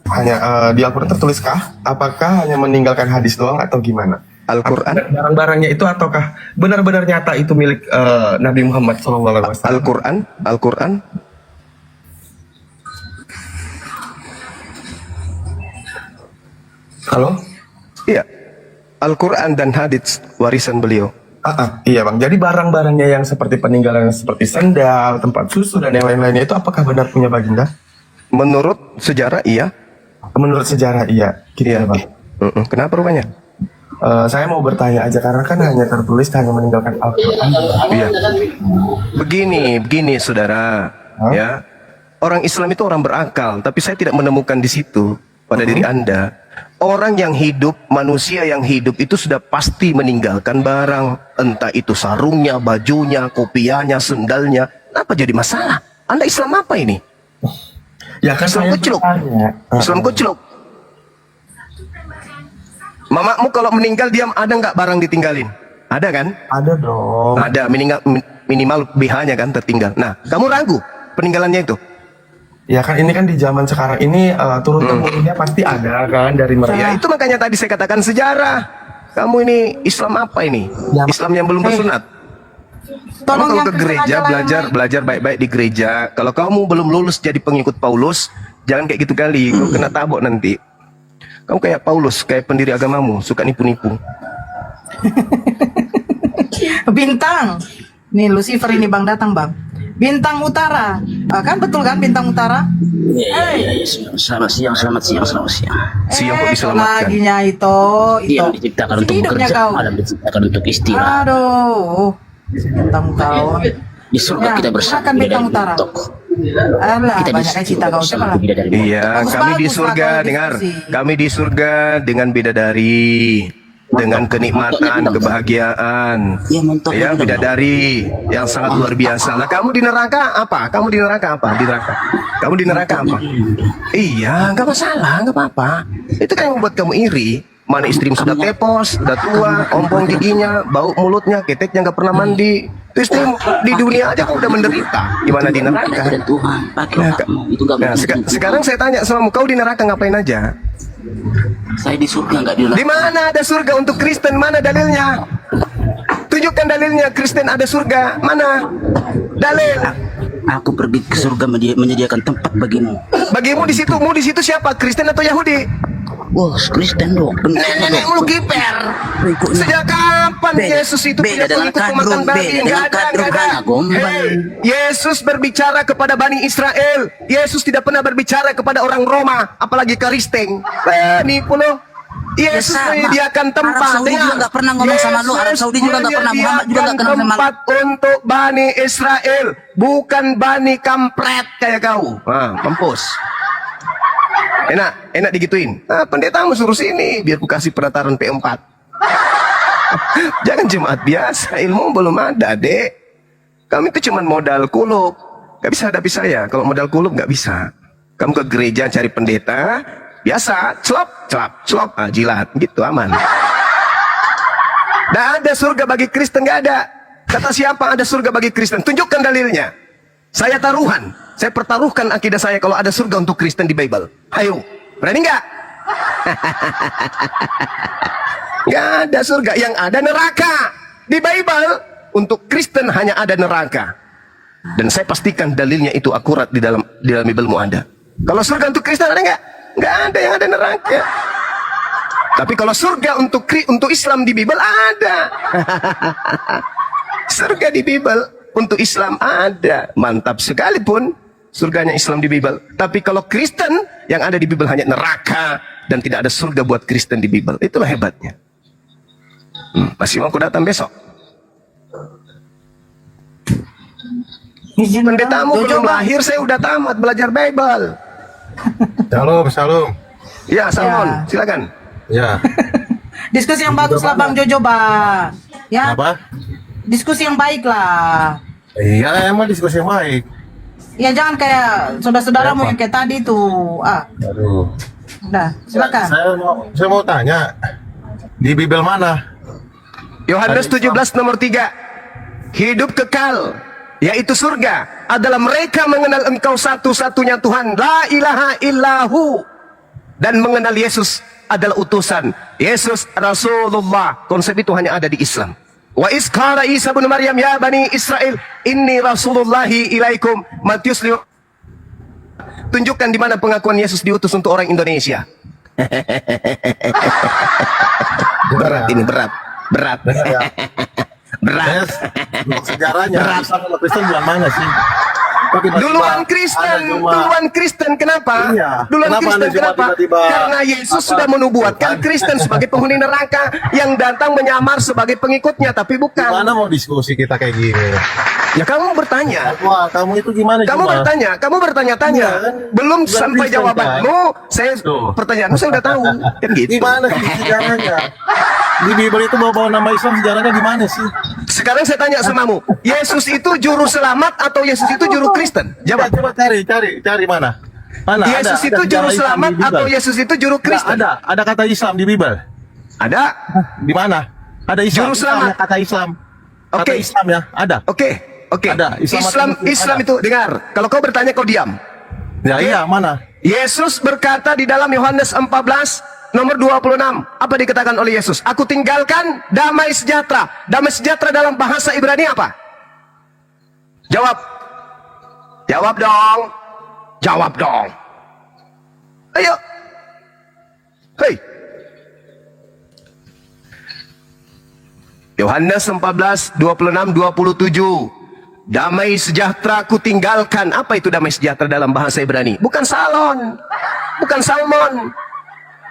Hanya di Al-Quran tertuliskah? Apakah hanya meninggalkan hadis doang atau gimana? Al-Quran? Barang-barangnya itu ataukah benar-benar nyata itu milik Nabi Muhammad SAW? Al-Quran? Halo? Iya. Al-Quran dan hadits warisan beliau. Iya Bang. Jadi barang-barangnya yang seperti peninggalan seperti sendal, tempat susu dan yang lain-lainnya itu apakah benar punya baginda? Menurut sejarah iya. Menurut sejarah iya. Gitu Iya. ya Bang. Kenapa rupanya? Saya mau bertanya aja karena kan hanya tertulis hanya meninggalkan Al-Quran. Iya. Begini, saudara. Ya, orang Islam itu orang berakal, tapi saya tidak menemukan di situ pada diri Anda. Orang yang hidup, manusia yang hidup itu sudah pasti meninggalkan barang, entah itu sarungnya, bajunya, kopiahnya, sendalnya. Apa jadi masalah? Anda Islam apa ini? Ya kan Islam saya kucluk. bertanya. Islam kucluk. Mamamu kalau meninggal diam, ada nggak barang ditinggalin? Ada kan? Ada dong. Ada, minimal BH-nya kan tertinggal. Nah, kamu ragu peninggalannya itu? Ya kan ini kan di zaman sekarang ini turun temurunnya pasti ada kan dari mereka. Ya itu makanya tadi saya katakan sejarah. Kamu ini Islam apa ini? Ya, Islam yang belum bersunat. Kamu Tolong kalau yang ke gereja belajar baik-baik di gereja. Kalau kamu belum lulus jadi pengikut Paulus, jangan kayak gitu kali. Kau kena tabok nanti. Kamu kayak Paulus, kayak pendiri agamamu, suka nipu-nipu. Bintang. Nih Lucifer ini Bang datang Bang. Bintang Utara. Kan betul kan Bintang Utara? Selamat siang. Siang kok kok diselamatkan. lagi Nyai itu. Dia yang diciptakan untuk Hidupnya bekerja, kau. malam diciptakan untuk istirahat. Aduh. Bintang kau. Di surga Ya, kita bersama silakan Bintang Utara. Alah, Kita banyak cita kau bersama coba. bidadari. Iya, Bagus-bagus kami di lah surga, kalau dengar. diskusi. Kami di surga dengan bidadari, dengan kenikmatan, kebahagiaan. Iya, mentok. Ya, bidadari yang sangat luar biasa. Nah, kamu di neraka apa? Kamu di neraka apa? Di neraka. Kamu di neraka apa? Iya, nggak masalah, nggak apa-apa. Itu kan yang membuat kamu iri. Mana istrimu sudah tepos, sudah tua, ompong giginya, bau mulutnya, keteknya nggak pernah mandi. Itu istrimu di dunia aja kau udah menderita. Gimana di neraka? Dan Tuhan, pakai Nah, otakmu. Itu nggak Nah, mungkin. sekarang saya tanya sama kau di neraka ngapain aja? Saya di surga nggak di Di neraka. mana ada surga untuk Kristen? Mana dalilnya? Tunjukkan dalilnya Kristen ada surga. Mana? Dalil. Aku pergi ke surga menyediakan tempat bagimu. Bagimu di situ, mu di situ siapa? Kristen atau Yahudi? Wah, Kristen dong. Nenek lu kiper. Sejak kapan Yesus itu punya beda dengan pengikut pemakan kadrun, babi? beda Nggak dengan ada, kadrun, nggak ada. karena gombal. Hei, Yesus berbicara kepada Bani Israel. Yesus tidak pernah berbicara kepada orang Roma, apalagi Kristen. Nipu lo. Yesus sama. menyediakan tempat. Arab Saudi juga nggak pernah ngomong sama lu. Arab Saudi juga nggak pernah. Muhammad juga nggak kenal sama lu. Tempat untuk Bani Israel, bukan Bani kampret kayak kau. Nah, mampus. Enak digituin. Nah, pendetamu suruh sini biar ku kasih penataran P4. Jangan jemaat biasa, ilmu belum ada, Dek. Kami itu cuma modal kulub. Gak bisa hadapi saya. Kalau modal kulub gak bisa. Kamu ke gereja cari pendeta, biasa, celop, jilat, gitu aman. Gak ada surga bagi Kristen, gak ada. Kata siapa ada surga bagi Kristen? Tunjukkan dalilnya. Saya taruhan. Saya pertaruhkan akidah saya kalau ada surga untuk Kristen di Bible. Ayo, berani nggak? Nggak ada surga, yang ada neraka. Di Bible, untuk Kristen hanya ada neraka. Dan saya pastikan dalilnya itu akurat di dalam Bible-mu ada. Kalau surga untuk Kristen ada nggak? Nggak ada, yang ada neraka. Tapi kalau surga untuk Islam di Bible ada. Surga di Bible untuk Islam ada. Mantap sekalipun surganya Islam di Bible. Tapi kalau Kristen yang ada di Bible hanya neraka dan tidak ada surga buat Kristen di Bible. Itulah hebatnya. Masih mau aku datang besok? Pendetamu belum lahir, saya udah tamat belajar Bible. Shalom. Ya, Salmon, Ya. silakan. Ya. Diskusi yang bagus lah Bang Jojo Bang. Ya. Apa? Diskusi yang baik lah. Iya, emang diskusi yang baik. Ya jangan kayak saudara-saudaramu Apa? yang kayak tadi tuh. Aduh. Udah, silakan. Saya mau tanya. Di Bible mana? Yohanes 17 nomor 3. Hidup kekal, yaitu surga, adalah mereka mengenal Engkau satu-satunya Tuhan, la ilaha illahu, dan mengenal Yesus adalah utusan. Yesus Rasulullah. Konsep itu hanya ada di Islam. Wa isqala Isa bin Maryam ya Bani Israel inni Rasulullahi ilaikum. Matius 5. Tunjukkan di mana pengakuan Yesus diutus untuk orang Indonesia. Berat ini, berat. Dengar ya. Berat. Sejarahnya. Islam sama Kristen bulan mana sih? tiba-tiba Duluan ada Kristen, Jumat? duluan Kristen. Kenapa? Iya. Duluan Kenapa Kristen ada Jumat kenapa? tiba-tiba? Karena Yesus Apa? sudah menubuatkan Kristen sebagai penghuni neraka yang datang menyamar sebagai pengikutnya, tapi bukan. Gimana mau diskusi kita kayak gini? Ya kamu bertanya. Wah, kamu itu gimana? Kamu Jumat? kamu bertanya-tanya. Iya, kan? Belum Bukan sampai Kristen, jawabanmu, saya Tuh. pertanyaanmu saya udah tahu. Kan gitu. Gimana sih sejarahnya? Di Bible itu bawa nama Islam sejarahnya gimana sih? Sekarang saya tanya samamu, Yesus itu juru selamat atau Yesus itu juru Kristen? Jawab. Coba cari mana? Mana? Yesus ada itu juru sejarah Islam selamat di Bible? atau Yesus itu juru Kristen? Ada kata Islam di Bible. Ada. Di mana? Ada Islam. Juru selamat. Islam, kata Islam. Kata Oke. Islam ya, ada. Oke. Ada. Islam Ada. itu dengar. Kalau kau bertanya kau diam. Ya iya, mana? Yesus berkata di dalam Yohanes 14 nomor 26. Apa dikatakan oleh Yesus? Aku tinggalkan damai sejahtera. Damai sejahtera dalam bahasa Ibrani apa? Jawab. Jawab dong. Jawab dong. Ayo. Hei. Yohanes 14, 26, 27. Damai sejahtera ku tinggalkan. Apa itu damai sejahtera dalam bahasa Ibrani? Bukan salon. Bukan salmon.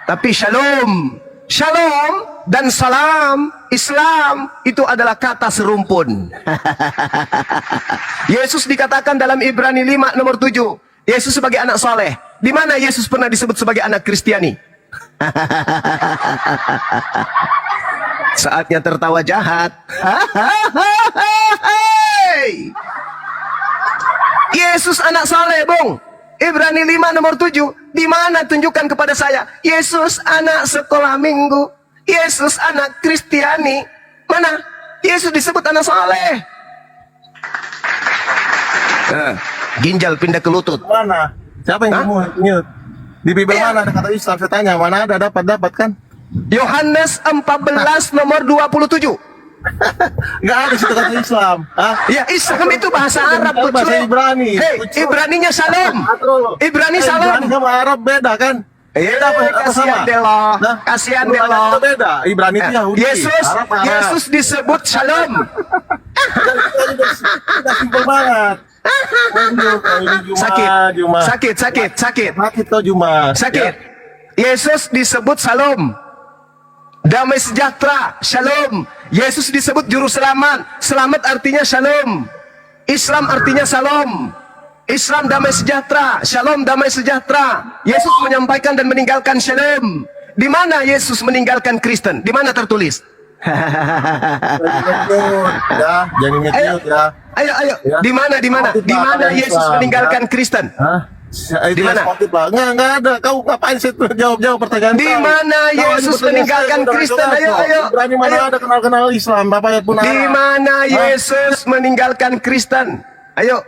Tapi shalom. Shalom dan salam Islam itu adalah kata serumpun. Yesus dikatakan dalam Ibrani 5 nomor 7. Yesus sebagai anak soleh. Di mana Yesus pernah disebut sebagai anak Kristiani? Saatnya tertawa jahat. Yesus anak soleh, Bung. Ibrani 5 nomor 7. Di mana tunjukkan kepada saya? Yesus anak sekolah minggu. Yesus anak Kristiani. Mana? Yesus disebut anak soleh. Ginjal pindah ke lutut. Mana? Siapa yang mute? Di Bible Iya. mana ada kata Islam? Saya tanya, mana ada dapat kan? Yohanes 14 nomor 27. Enggak ada situ kata Islam. Hah? Ya, Islam itu bahasa Arab tuh, Bahasa cuy. Ibrani. Hei, Ibraninya salam. Ibrani salam. Ibrani sama Arab beda kan? Beda apa Kasihan sama? deh lo. Nah, Kasihan deh Qurannya lo. itu beda. Ibrani itu Yahudi. Arab, Arab. Yesus disebut shalom. Udah simpel banget. Waduh, kau ini Jumat, Sakit. Jumat. Sakit. Sakit kau Jumat. Sakit. Ya. Yesus disebut salam. Damai sejahtera, shalom. Yesus disebut juru selamat. Selamat artinya shalom. Islam artinya salam. Islam damai sejahtera, shalom damai sejahtera. Yesus menyampaikan dan meninggalkan shalom. Di mana Yesus meninggalkan Kristen? Di mana tertulis? Ya, jangan Ayo, nge-mute ya. ayo. Ya. Di mana? Di mana Yesus Islam, meninggalkan ya. Kristen? Hah? Di mana? Enggak ada. Kau ngapain sih tuh jawab pertanyaan Di kau? mana Kau ini Yesus pertanyaan meninggalkan saya, Kristen? saudara-saudara. Ayo. Berani mana Ayo. ada kenal-kenal Islam, Bapak ayat pun Di Arab. mana Hah? Yesus meninggalkan Kristen? Ayo.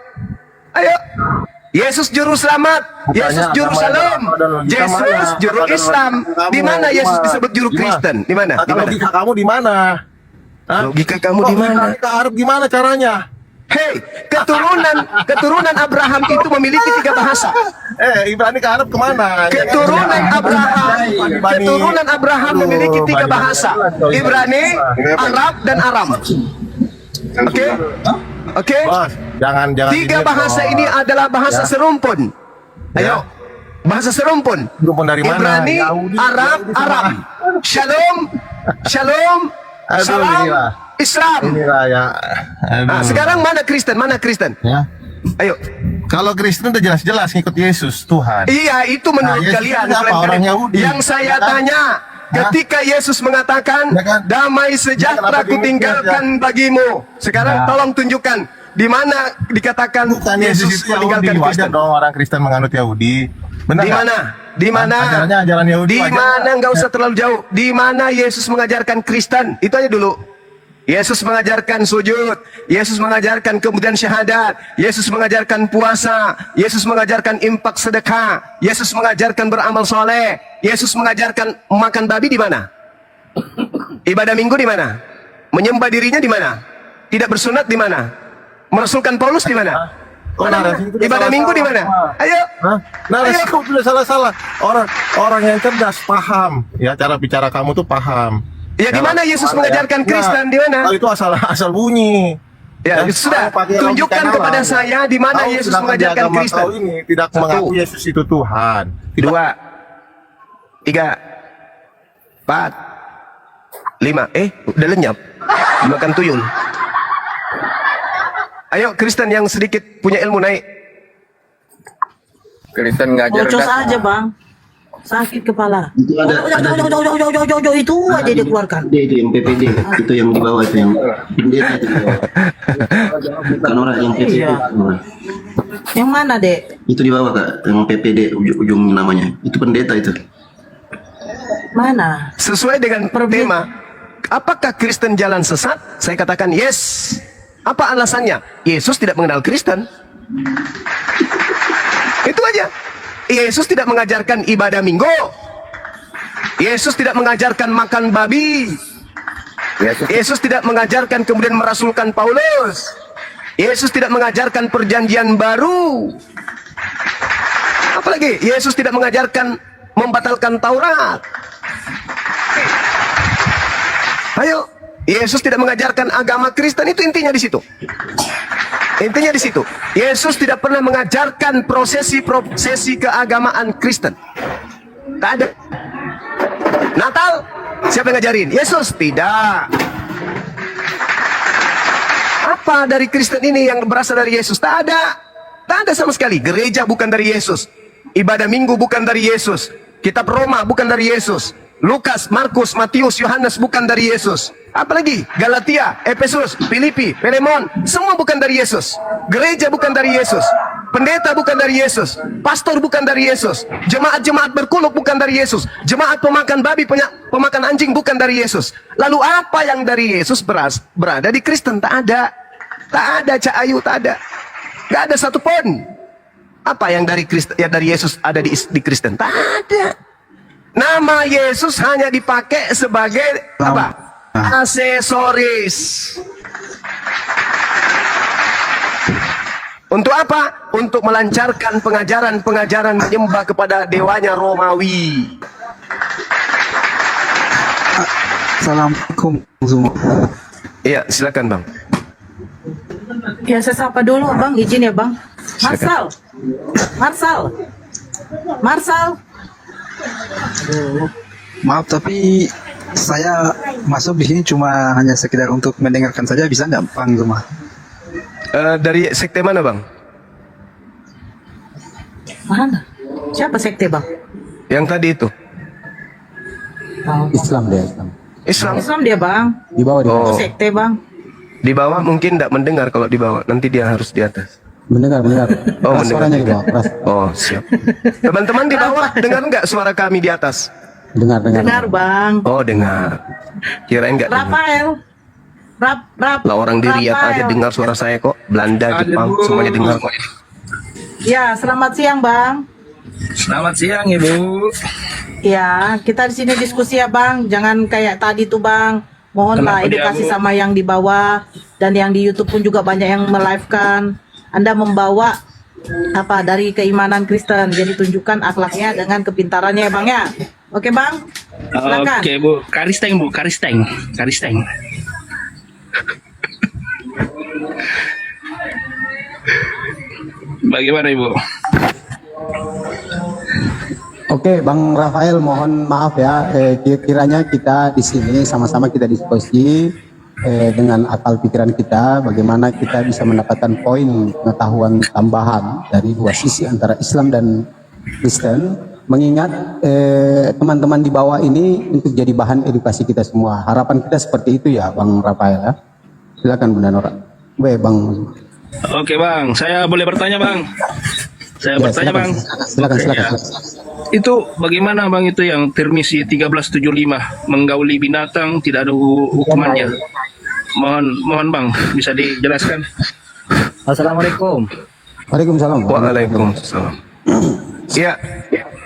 Yesus juru selamat, Yesus juru agama salam, dan logika Yesus mana? juru Dan Islam. logika Di kamu, mana Yesus Jumat? disebut juru Jumat. Kristen? Di mana? Di mana? Logika kamu di mana? Hah? Logika kamu Kok di mana? Ibrani ke Arab gimana caranya? Hei, keturunan Abraham itu memiliki 3 bahasa. Ibrani ke Arab kemana? Keturunan Abraham memiliki 3 bahasa. Ibrani, Arab, dan Aram. Oke? Bos, jangan 3 bahasa ini adalah bahasa serumpun. Ayo. Bahasa serumpun. Serumpun dari mana? Ibrani, Yahudi, Arab, Yahudi sama- Aram. Shalom, Aduh, salam, inilah. Islam. Inilah ya. Nah, sekarang mana Kristen? Mana Kristen? Ya. Ayo. Kalau Kristen udah jelas-jelas ngikut Yesus Tuhan. Iya, itu menurut Yesus kalian. itu apa? Kalian- Orang Yahudi. Yang saya Ya kan? tanya, ketika Yesus mengatakan, Ya kan? damai sejahtera Kenapa kutinggalkan bagimu. Sekarang Ya. tolong tunjukkan di mana dikatakan Bukan Yesus itu Yahudi. meninggalkan Wajar Kristen. dong orang Kristen menganut Yahudi. Benar Di nggak? mana? Di mana? Ajarannya ajaran Yahudi. Di wajar mana? nggak? Nggak usah terlalu jauh. Di mana Yesus mengajarkan Kristen? Itu aja dulu. Yesus mengajarkan sujud, Yesus mengajarkan kemudian syahadat, Yesus mengajarkan puasa, Yesus mengajarkan infak sedekah, Yesus mengajarkan beramal soleh, Yesus mengajarkan makan babi di mana? Ibadah minggu di mana? Menyembah dirinya di mana? Tidak bersunat di mana? Merasulkan Paulus di mana? Oh, narasi itu udah Ibadah minggu di mana? salah-salah. Ayo. Hah? Narasi Ayo. kamu sudah salah-salah. Orang yang cerdas paham. Ya, cara bicara kamu tuh paham. Ya, di mana Yesus mengajarkan Kristen? Di mana? Itu asal bunyi. Ya, sudah. Tunjukkan kepada saya di mana Yesus mengajarkan Kristen. Ini tidak mengaku Yesus itu Tuhan. 2, 3, 4, 5. Udah lenyap. Makan tuyul. Ayo Kristen yang sedikit punya ilmu naik. Kristen ngajar Bocos aja bang. Sakit kepala. Itu ada Itu aja dikeluarkan. itu yang PPD, itu yang di bawah itu yang pendeta itu. Bukan orang yang PPD. Iya. Yang mana dek? Itu di bawah Kak, yang PPD ujung namanya. Itu pendeta itu. Mana? Sesuai dengan tema. Apakah Kristen jalan sesat? Saya katakan yes. Apa alasannya? Yesus tidak mengenal Kristen. Itu aja. Yesus tidak mengajarkan ibadah minggu. Yesus tidak mengajarkan makan babi. Yesus tidak mengajarkan kemudian merasulkan Paulus. Yesus tidak mengajarkan perjanjian baru. Apalagi Yesus tidak mengajarkan membatalkan Taurat. Ayo, Yesus tidak mengajarkan agama Kristen, itu intinya di situ. Intinya di situ. Yesus tidak pernah mengajarkan prosesi keagamaan Kristen. Tak ada. Natal, siapa yang ngajarin? Yesus tidak. Apa dari Kristen ini yang berasal dari Yesus? Tak ada. Tak ada sama sekali. Gereja bukan dari Yesus. Ibadah minggu bukan dari Yesus. Kitab Roma bukan dari Yesus. Lukas, Markus, Matius, Yohanes bukan dari Yesus. Apalagi Galatia, Efesus, Filipi, Filemon, semua bukan dari Yesus. Gereja bukan dari Yesus. Pendeta bukan dari Yesus. Pastor bukan dari Yesus. Jemaat-jemaat berkuluk bukan dari Yesus. Jemaat pemakan babi, pemakan anjing bukan dari Yesus. Lalu apa yang dari Yesus berada di Kristen? Tak ada. Tak ada, Cak Ayu, tak ada. Gak ada satupun. Apa yang dari Kristen, ya dari Yesus ada di Kristen? Tak ada. Nama Yesus hanya dipakai sebagai apa? Aksesoris. Untuk apa? Untuk melancarkan pengajaran-pengajaran menyembah kepada dewanya Romawi. Assalamualaikum semua. Iya, silakan Bang. Ya saya sapa dulu bang, izin ya bang. Marsal. Maaf tapi saya masuk di sini cuma hanya sekedar untuk mendengarkan saja, bisa nggak Bang Zuma? Dari sekte mana Bang? Mana? Siapa sekte bang? Yang tadi itu. Islam dia. Islam dia bang. Di bawah dia. Oh, Sekte bang. di bawah mungkin tidak mendengar kalau di bawah. Nanti dia harus di atas. Mendengar. Oh, Keras mendengar. suaranya di bawah. Keras. Oh, siap. Teman-teman di bawah dengar nggak suara kami di atas? Dengar. Dengar bang. Oh, dengar. Kirain nggak dengar. Rafael. Lah orang di Riyadh aja Rafael. dengar suara saya kok. Belanda, Jepang, semuanya dengar kok. Ya, selamat siang bang. Selamat siang Ibu. Ya, kita di sini diskusi ya bang. Jangan kayak tadi tuh bang. Mohonlah Kenapa dia, edukasi Bu? sama yang di bawah dan yang di YouTube pun juga banyak yang melive-kan. Anda membawa apa dari keimanan Kristen, jadi tunjukkan akhlaknya dengan kepintarannya ya bang ya. Oke bang, silakan. Oke Bu, karisteng. Bagaimana Ibu? Oke, Bang Rafael, mohon maaf ya. Kiranya kita di sini sama-sama kita diskusi dengan akal pikiran kita, bagaimana kita bisa mendapatkan poin pengetahuan tambahan dari dua sisi antara Islam dan Kristen. Mengingat teman-teman di bawah ini untuk jadi bahan edukasi kita semua. Harapan kita seperti itu ya, Bang Rafael ya. Silakan Bunda Nora. Bang. Oke Bang, saya boleh bertanya Bang? Saya Ya, bertanya Bang. Silakan. Oke, ya. Itu bagaimana Bang itu yang Tirmizi 1375 menggauli binatang tidak ada hukumannya? Mohon Bang bisa dijelaskan. Assalamualaikum. Waalaikumsalam. Waalaikumsalam. Ya,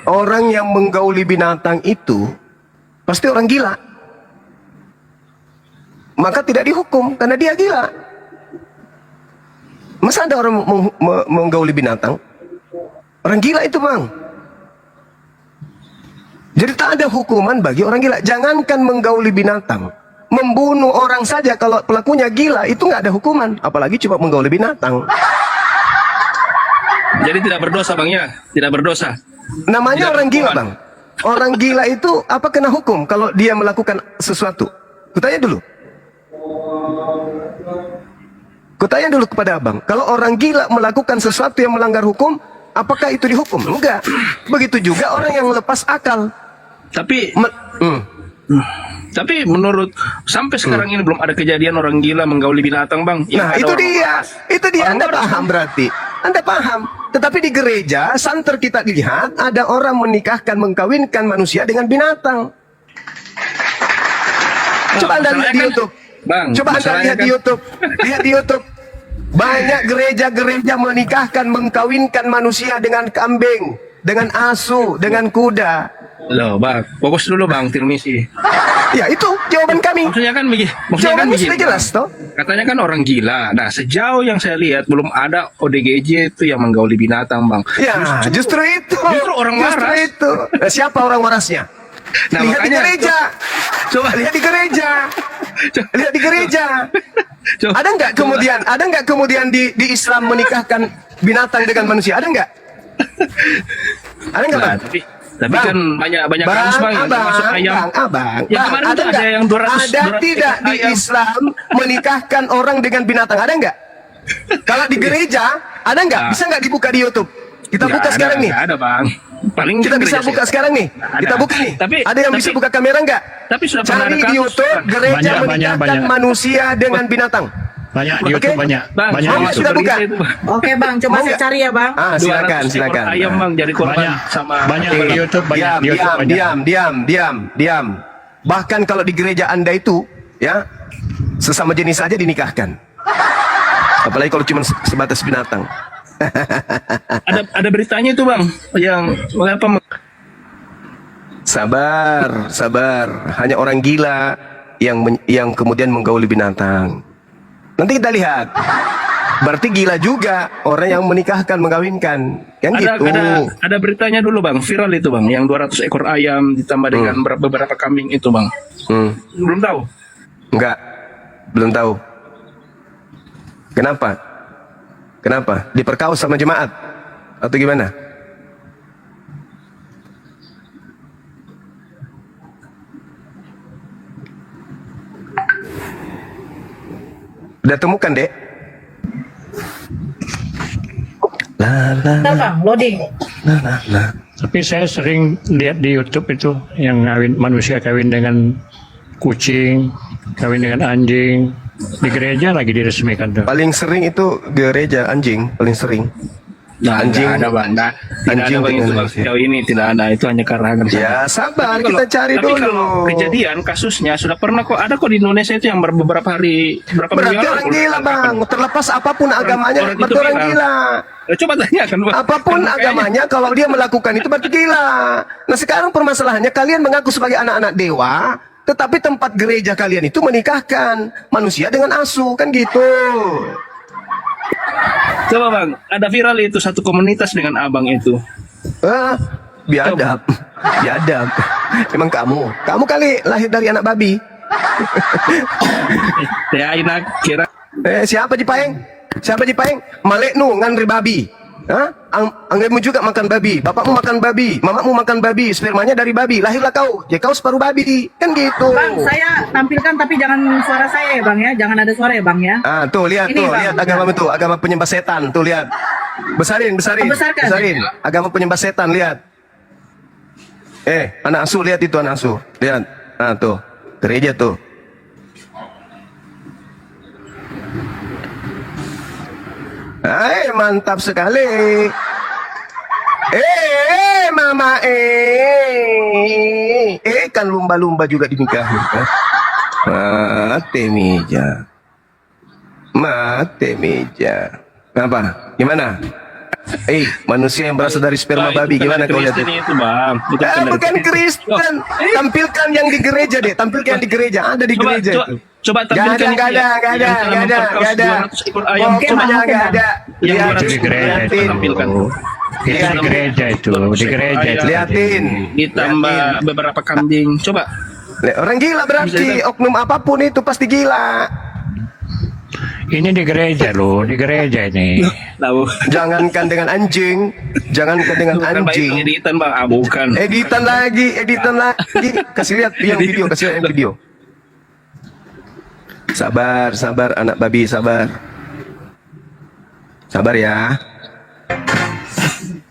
orang yang menggauli binatang itu pasti orang gila. Maka tidak dihukum karena dia gila. Masa ada orang menggauli binatang? Orang gila itu Bang. Jadi tak ada hukuman bagi orang gila. Jangankan menggauli binatang. membunuh orang saja kalau pelakunya gila itu nggak ada hukuman, apalagi cuma menggauli binatang. Jadi tidak berdosa bang ya, tidak berdosa. Namanya Tidak orang ada gila hukuman. bang. Orang gila itu apa kena hukum kalau dia melakukan sesuatu? Kutanya dulu. Kutanya dulu kepada abang, kalau orang gila melakukan sesuatu yang melanggar hukum, apakah itu dihukum? Enggak. Begitu juga orang yang lepas akal. Tapi Me- tapi menurut sampai sekarang ini belum ada kejadian orang gila menggauli binatang bang. Yang Nah ada itu orang dia, waras. itu dia. Orang Anda waras, paham berarti? Anda paham. Tetapi di gereja, santer kita lihat ada orang menikahkan, mengkawinkan manusia dengan binatang. Coba Anda lihat di masalahnya kan- YouTube. Bang, Coba Anda masalahnya lihat di kan- YouTube. Lihat di YouTube. Banyak gereja-gereja menikahkan, mengkawinkan manusia dengan kambing, dengan asu, dengan kuda. Loh bang, fokus dulu bang, Tirmisi. Ya itu jawaban kami. Maksudnya kan begini. Jawabannya sudah jelas toh. Katanya kan orang gila. Nah sejauh yang saya lihat belum ada ODGJ itu yang menggauli binatang bang. Ya, justru itu. Justru orang Justru waras. itu. Siapa orang warasnya? Nah, Lihat di makanya- gereja. Coba Lihat di gereja. Coba- Lihat di gereja. Coba- Ada nggak kemudian di Islam menikahkan binatang dengan manusia? Ada nggak? Ada nggak, Nah, Bang? tapi Bang. kan banyak kasus bang, yang termasuk ayam. abang. Yang kemarin tuh ada nggak? yang 200 Ada 200 tidak di ayam. Islam menikahkan orang dengan binatang? Ada nggak? Kalau di gereja, ada nggak? Nah. Bisa nggak dibuka di YouTube? Kita Nggak buka ada, sekarang nih. nggak ada bang. Paling Kita kan bisa gereja buka sih. sekarang nih. Ada. Kita buka nih. Ada yang bisa tapi- buka kamera nggak? Tapi sudah pernah Cari ada di kasus, YouTube Bang. gereja menikahkan manusia dengan binatang. Banyak di Oke. YouTube banyak. Bang, Banyak Mau di nggak YouTube. kita buka? Itu, Bang. Oke bang, coba Mau saya nggak? cari ya bang. Ah, silakan, 200 ekor silakan. ayam bang jadi korban Banyak. sama Banyak di YouTube, banyak di YouTube banyak. Diam. Bahkan kalau di gereja Anda itu, ya, sesama jenis saja dinikahkan. Apalagi kalau cuma sebatas binatang. ada beritanya itu bang yang apa Sabar. Hanya orang gila yang kemudian menggauli binatang. Nanti kita lihat. Berarti gila juga orang yang menikahkan, mengkawinkan. Kan gitu. ada beritanya dulu bang, viral itu bang, yang 200 ekor ayam ditambah dengan beberapa kambing itu bang. Belum tahu. Enggak. Belum tahu. Kenapa? Diperkaus sama jemaat? Atau gimana? Udah temukan, Dek? Bentar bang, loading. Tapi saya sering lihat di YouTube itu yang manusia kawin dengan kucing, kawin dengan anjing. Di gereja lagi diresmikan tuh. Paling sering itu gereja anjing, paling sering. Nah, Anjing. nggak ada bang, tidak Anjing ada bang itu dengan bang. manusia. Sejauh ini tidak ada, itu hanya karangan. Ya, sabar, Tapi kita cari tapi dulu. kalau kejadian kasusnya sudah pernah kok ada kok di Indonesia itu yang beberapa hari berapa Berarti minggu orang lalu. gila, Bang. Terlepas apapun agamanya, orang itu berarti orang bilang. gila. Coba tanyakan bang. Apapun Kan kayaknya- agamanya, kalau dia melakukan itu berarti gila. Nah sekarang permasalahannya, kalian mengaku sebagai anak-anak dewa, tetapi tempat gereja kalian itu menikahkan manusia dengan asu, kan gitu. Coba bang, ada viral itu satu komunitas dengan abang itu. Biadab. Emang kamu kali lahir dari anak babi. Ya enak kira. Siapa Jipaeng? Malek nu ngandri babi. Anggapmu juga makan babi, bapakmu makan babi, mamamu makan babi, spermanya dari babi, lahirlah kau, ya kau separuh babi, kan gitu. Bang, saya tampilkan tapi jangan suara saya ya bang ya, jangan ada suara ya bang ya. Tuh lihat Ini, tuh, Bang. lihat agama itu, agama penyembah setan, tuh lihat. Besarin. Besarkan. Agama penyembah setan, lihat. Anak asuh, lihat itu anak asuh, lihat. Nah tuh, gereja tuh. Mantap sekali. Mama kan lumba-lumba juga dinikahi. Mate meja. Apa? Gimana? Manusia yang berasal dari sperma babi, gimana kau lihat? Kristen itu bang. Bukan Kristen. Tampilkan yang di gereja deh. Tampilkan yang di gereja. Ada di gereja itu. Coba tampilkan Gak ada. ayam. Pokoknya gak ada. Yang Lihat, 200 di gereja liatin. tampilkan. Itu di gereja itu, di gereja itu. Liatin. Ditambah beberapa kambing. Coba. Orang gila berarti, oknum apapun itu pasti gila. Ini di gereja loh, di gereja ini. Tahu. Jangankan dengan anjing, jangankan dengan Bukan Bang, itu anjing. editan Bang, bukan. Editan lagi. Kasih lihat yang video, kasih lihat yang video. Sabar, anak babi, sabar. Sabar ya.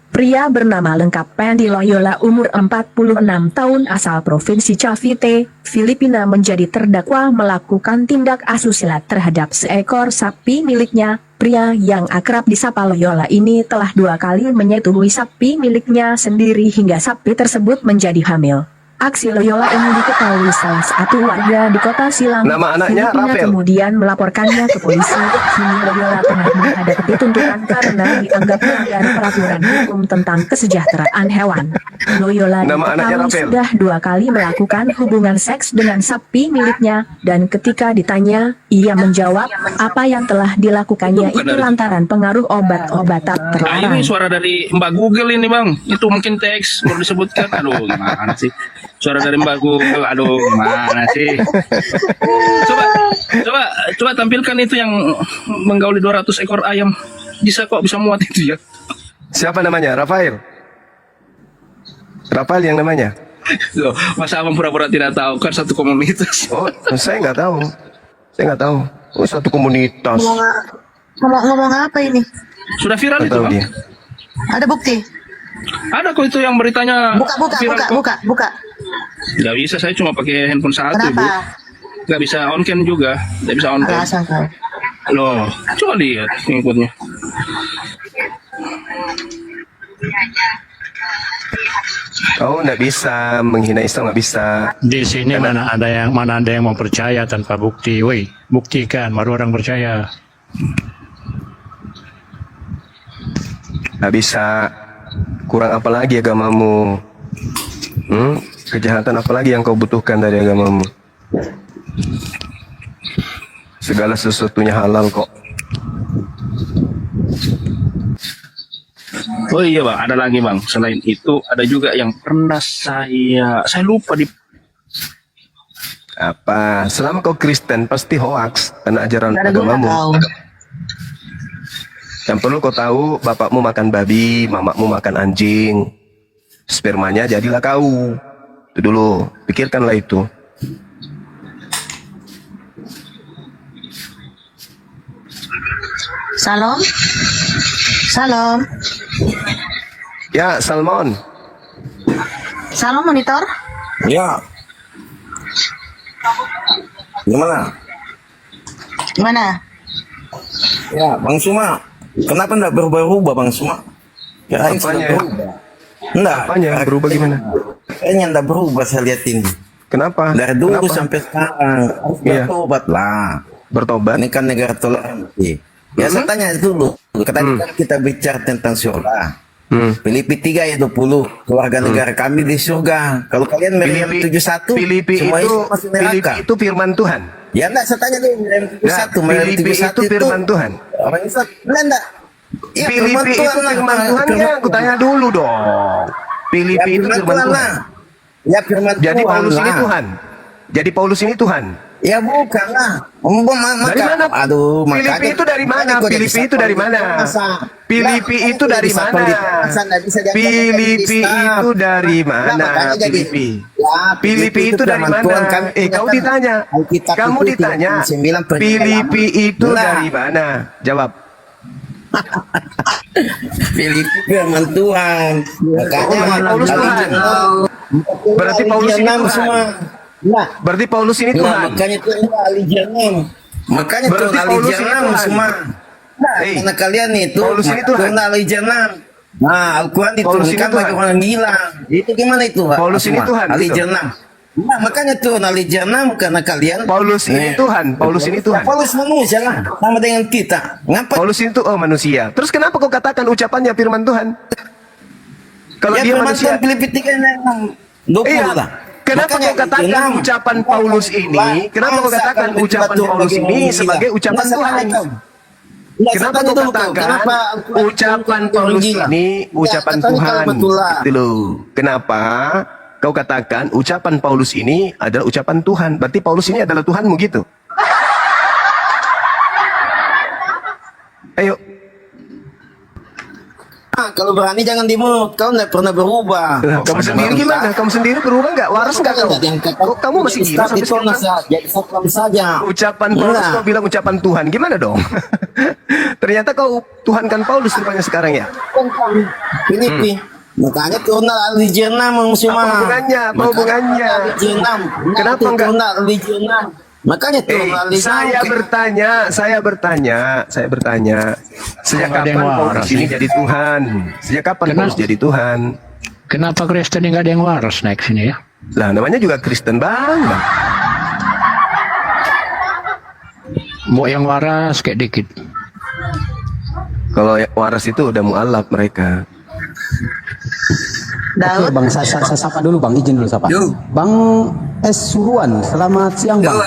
Pria bernama lengkap Pandy Loyola umur 46 tahun asal Provinsi Cavite, Filipina menjadi terdakwa melakukan tindak asusila terhadap seekor sapi miliknya. Pria yang akrab disapa Loyola ini telah 2 kali menyetujui sapi miliknya sendiri hingga sapi tersebut menjadi hamil. Aksi Loyola ini diketahui salah satu warga di kota Silang, Nama anaknya Filipina, Rafael. kemudian melaporkannya ke polisi. Kini Loyola tengah menghadapi tuntutan karena dianggap melanggar peraturan hukum tentang kesejahteraan hewan. Loyola Nama anaknya diketahui Rafael. sudah 2 kali melakukan hubungan seks dengan sapi miliknya, dan ketika ditanya, ia menjawab apa yang telah dilakukannya itu lantaran pengaruh obat-obatan Nah, terlarang. ini suara dari Mbak Google ini Bang. Itu mungkin teks baru disebutkan. Aduh, gimana sih? Suara dari Mbak Google. Aduh, gimana sih? Coba tampilkan itu yang menggauli 200 ekor ayam. Bisa muat itu ya. Siapa namanya? Rafael. Rafael yang namanya. Loh, masa abang pura-pura tidak tahu kan satu komunitas. Oh, saya nggak tahu. Oh, satu komunitas. Ngomong apa ini? Sudah viral Nggak itu tahu Bang. dia. Ada bukti? Ada kok itu yang beritanya viral kok. Buka. Nggak bisa, saya cuma pakai handphone satu Ibu. Kenapa? Nggak bisa on cam juga. Nggak bisa on cam. Alasan kau. Loh, coba lihat pengikutnya. Kau nggak bisa menghina Islam, nggak bisa. Di sini mana ada yang mau percaya tanpa bukti, woi. Buktikan, baru orang percaya. Nggak bisa. Kurang apa lagi agamamu? Kejahatan apa lagi yang kau butuhkan dari agamamu? Segala sesuatunya halal kok. Oh iya Bang, ada lagi Bang. Selain itu ada juga yang pernah saya lupa di Apa? Selama kau Kristen pasti hoax karena ajaran agamamu. Yang perlu kau tahu, bapakmu makan babi, mamamu makan anjing. Spermanya jadilah kau. Itu dulu, pikirkanlah itu. Salam. Ya, Salmon. Salam monitor. Ya. Gimana? Ya, Bang Suma. Kenapa enggak berubah-ubah Bang Suma? Kirain sudah Apanya? berubah. Enggak. Apanya? Berubah gimana? Kayaknya enggak berubah saya lihat ini. Kenapa? Dari dulu Kenapa? sampai sekarang harus Iya. bertobat lah. Bertobat? Ini kan negara toleransi. Ya saya tanya dulu. Tadi kan kita bicara tentang surga. Filipi 3:20 keluarga negara kami di surga. Kalau kalian Meriam 71 Filipi semua itu masuk neraka. Filipi itu firman Tuhan. Ya enggak, saya tanya dulu Meriam 71. Meriam Filipi 71 itu firman Tuhan. Orang Islam. Enggak. Ya, Filipi itu firman Tuhan ya, aku tanya dulu dong. Filipi itu firman Tuhan. Ya firman Jadi Tuhan Paulus ini lah. Tuhan. Jadi Paulus ini Tuhan. Ya bukan lah. Dari mana? Aduh, Filipi itu dari mana? Filipi itu dari mana? Filipi itu dari mana? Filipi itu dari mana? Filipi. Filipi itu dari mana? Kau ditanya. Kamu ditanya. Filipi itu dari mana? Jawab. Filipi firman Tuhan. Makanya Paulus Tuhan. Berarti Paulus ini Tuhan. Nah, Berarti Paulus ini Tuhan. makanya Tuhan ahli jangan. Makanya Tuhan Berarti ahli Paulus ini jangan Tuhan. semua. Nah, Hei, karena kalian itu Paulus ini Tuhan. Tuhan ahli jangan. Nah, Al-Quran Paulus ini diturunkan bagi Tuhan. orang gila. Itu gimana itu? Paulus ini Tuhan, Ahli gitu. jangan. Nah, makanya Tuhan ahli jangan karena kalian. Paulus ini Tuhan. Paulus ini Tuhan. Paulus manusia lah, sama dengan kita. Ngapa? Paulus itu manusia. Terus kenapa kau katakan ucapannya firman Tuhan? Kalau Ya dia firman manusia. Tuhan Filipi 3:20 Iya. lah. Kenapa Makanya kau katakan itu, ucapan Paulus ini? Kenapa kau katakan ucapan Paulus ini sebagai ucapan Tuhan? Kenapa kau katakan ucapan Paulus ini ucapan Tuhan? Gitu loh. Kenapa? kau katakan ucapan Paulus ini adalah ucapan Tuhan. Berarti Paulus ini adalah Tuhanmu gitu. Ayo. Kalau berani jangan di mulut, kau nggak pernah berubah. Kamu sendiri gimana? Kamu sendiri berubah nggak? Waras nggak kau? Kok kamu masih gila sampai sekarang? Jadi fokus saja. Ucapan Paulus kau bilang ucapan Tuhan. Gimana dong? Ternyata kau Tuhankan Paulus rupanya sekarang ya? Filipi. Makanya turun religi 6 musuh Apa hubungannya? Apa hubungannya? Religi 6. Kenapa enggak? Turun religi 6. Makanya turun religi 6. Saya bertanya. Sejak Nggak ada kapan yang Paulus waras ini nih. jadi Tuhan? Sejak kapan Kenapa? Paulus jadi Tuhan? Kenapa Kristen nggak ada yang waras naik sini ya? Lah namanya juga Kristen bang. Mau yang waras kayak dikit. Kalau yang waras itu udah mualaf mereka. Oke, Bang, saya sapa dulu Bang, izin dulu sapa. Bang S. Suruan, selamat siang Bang.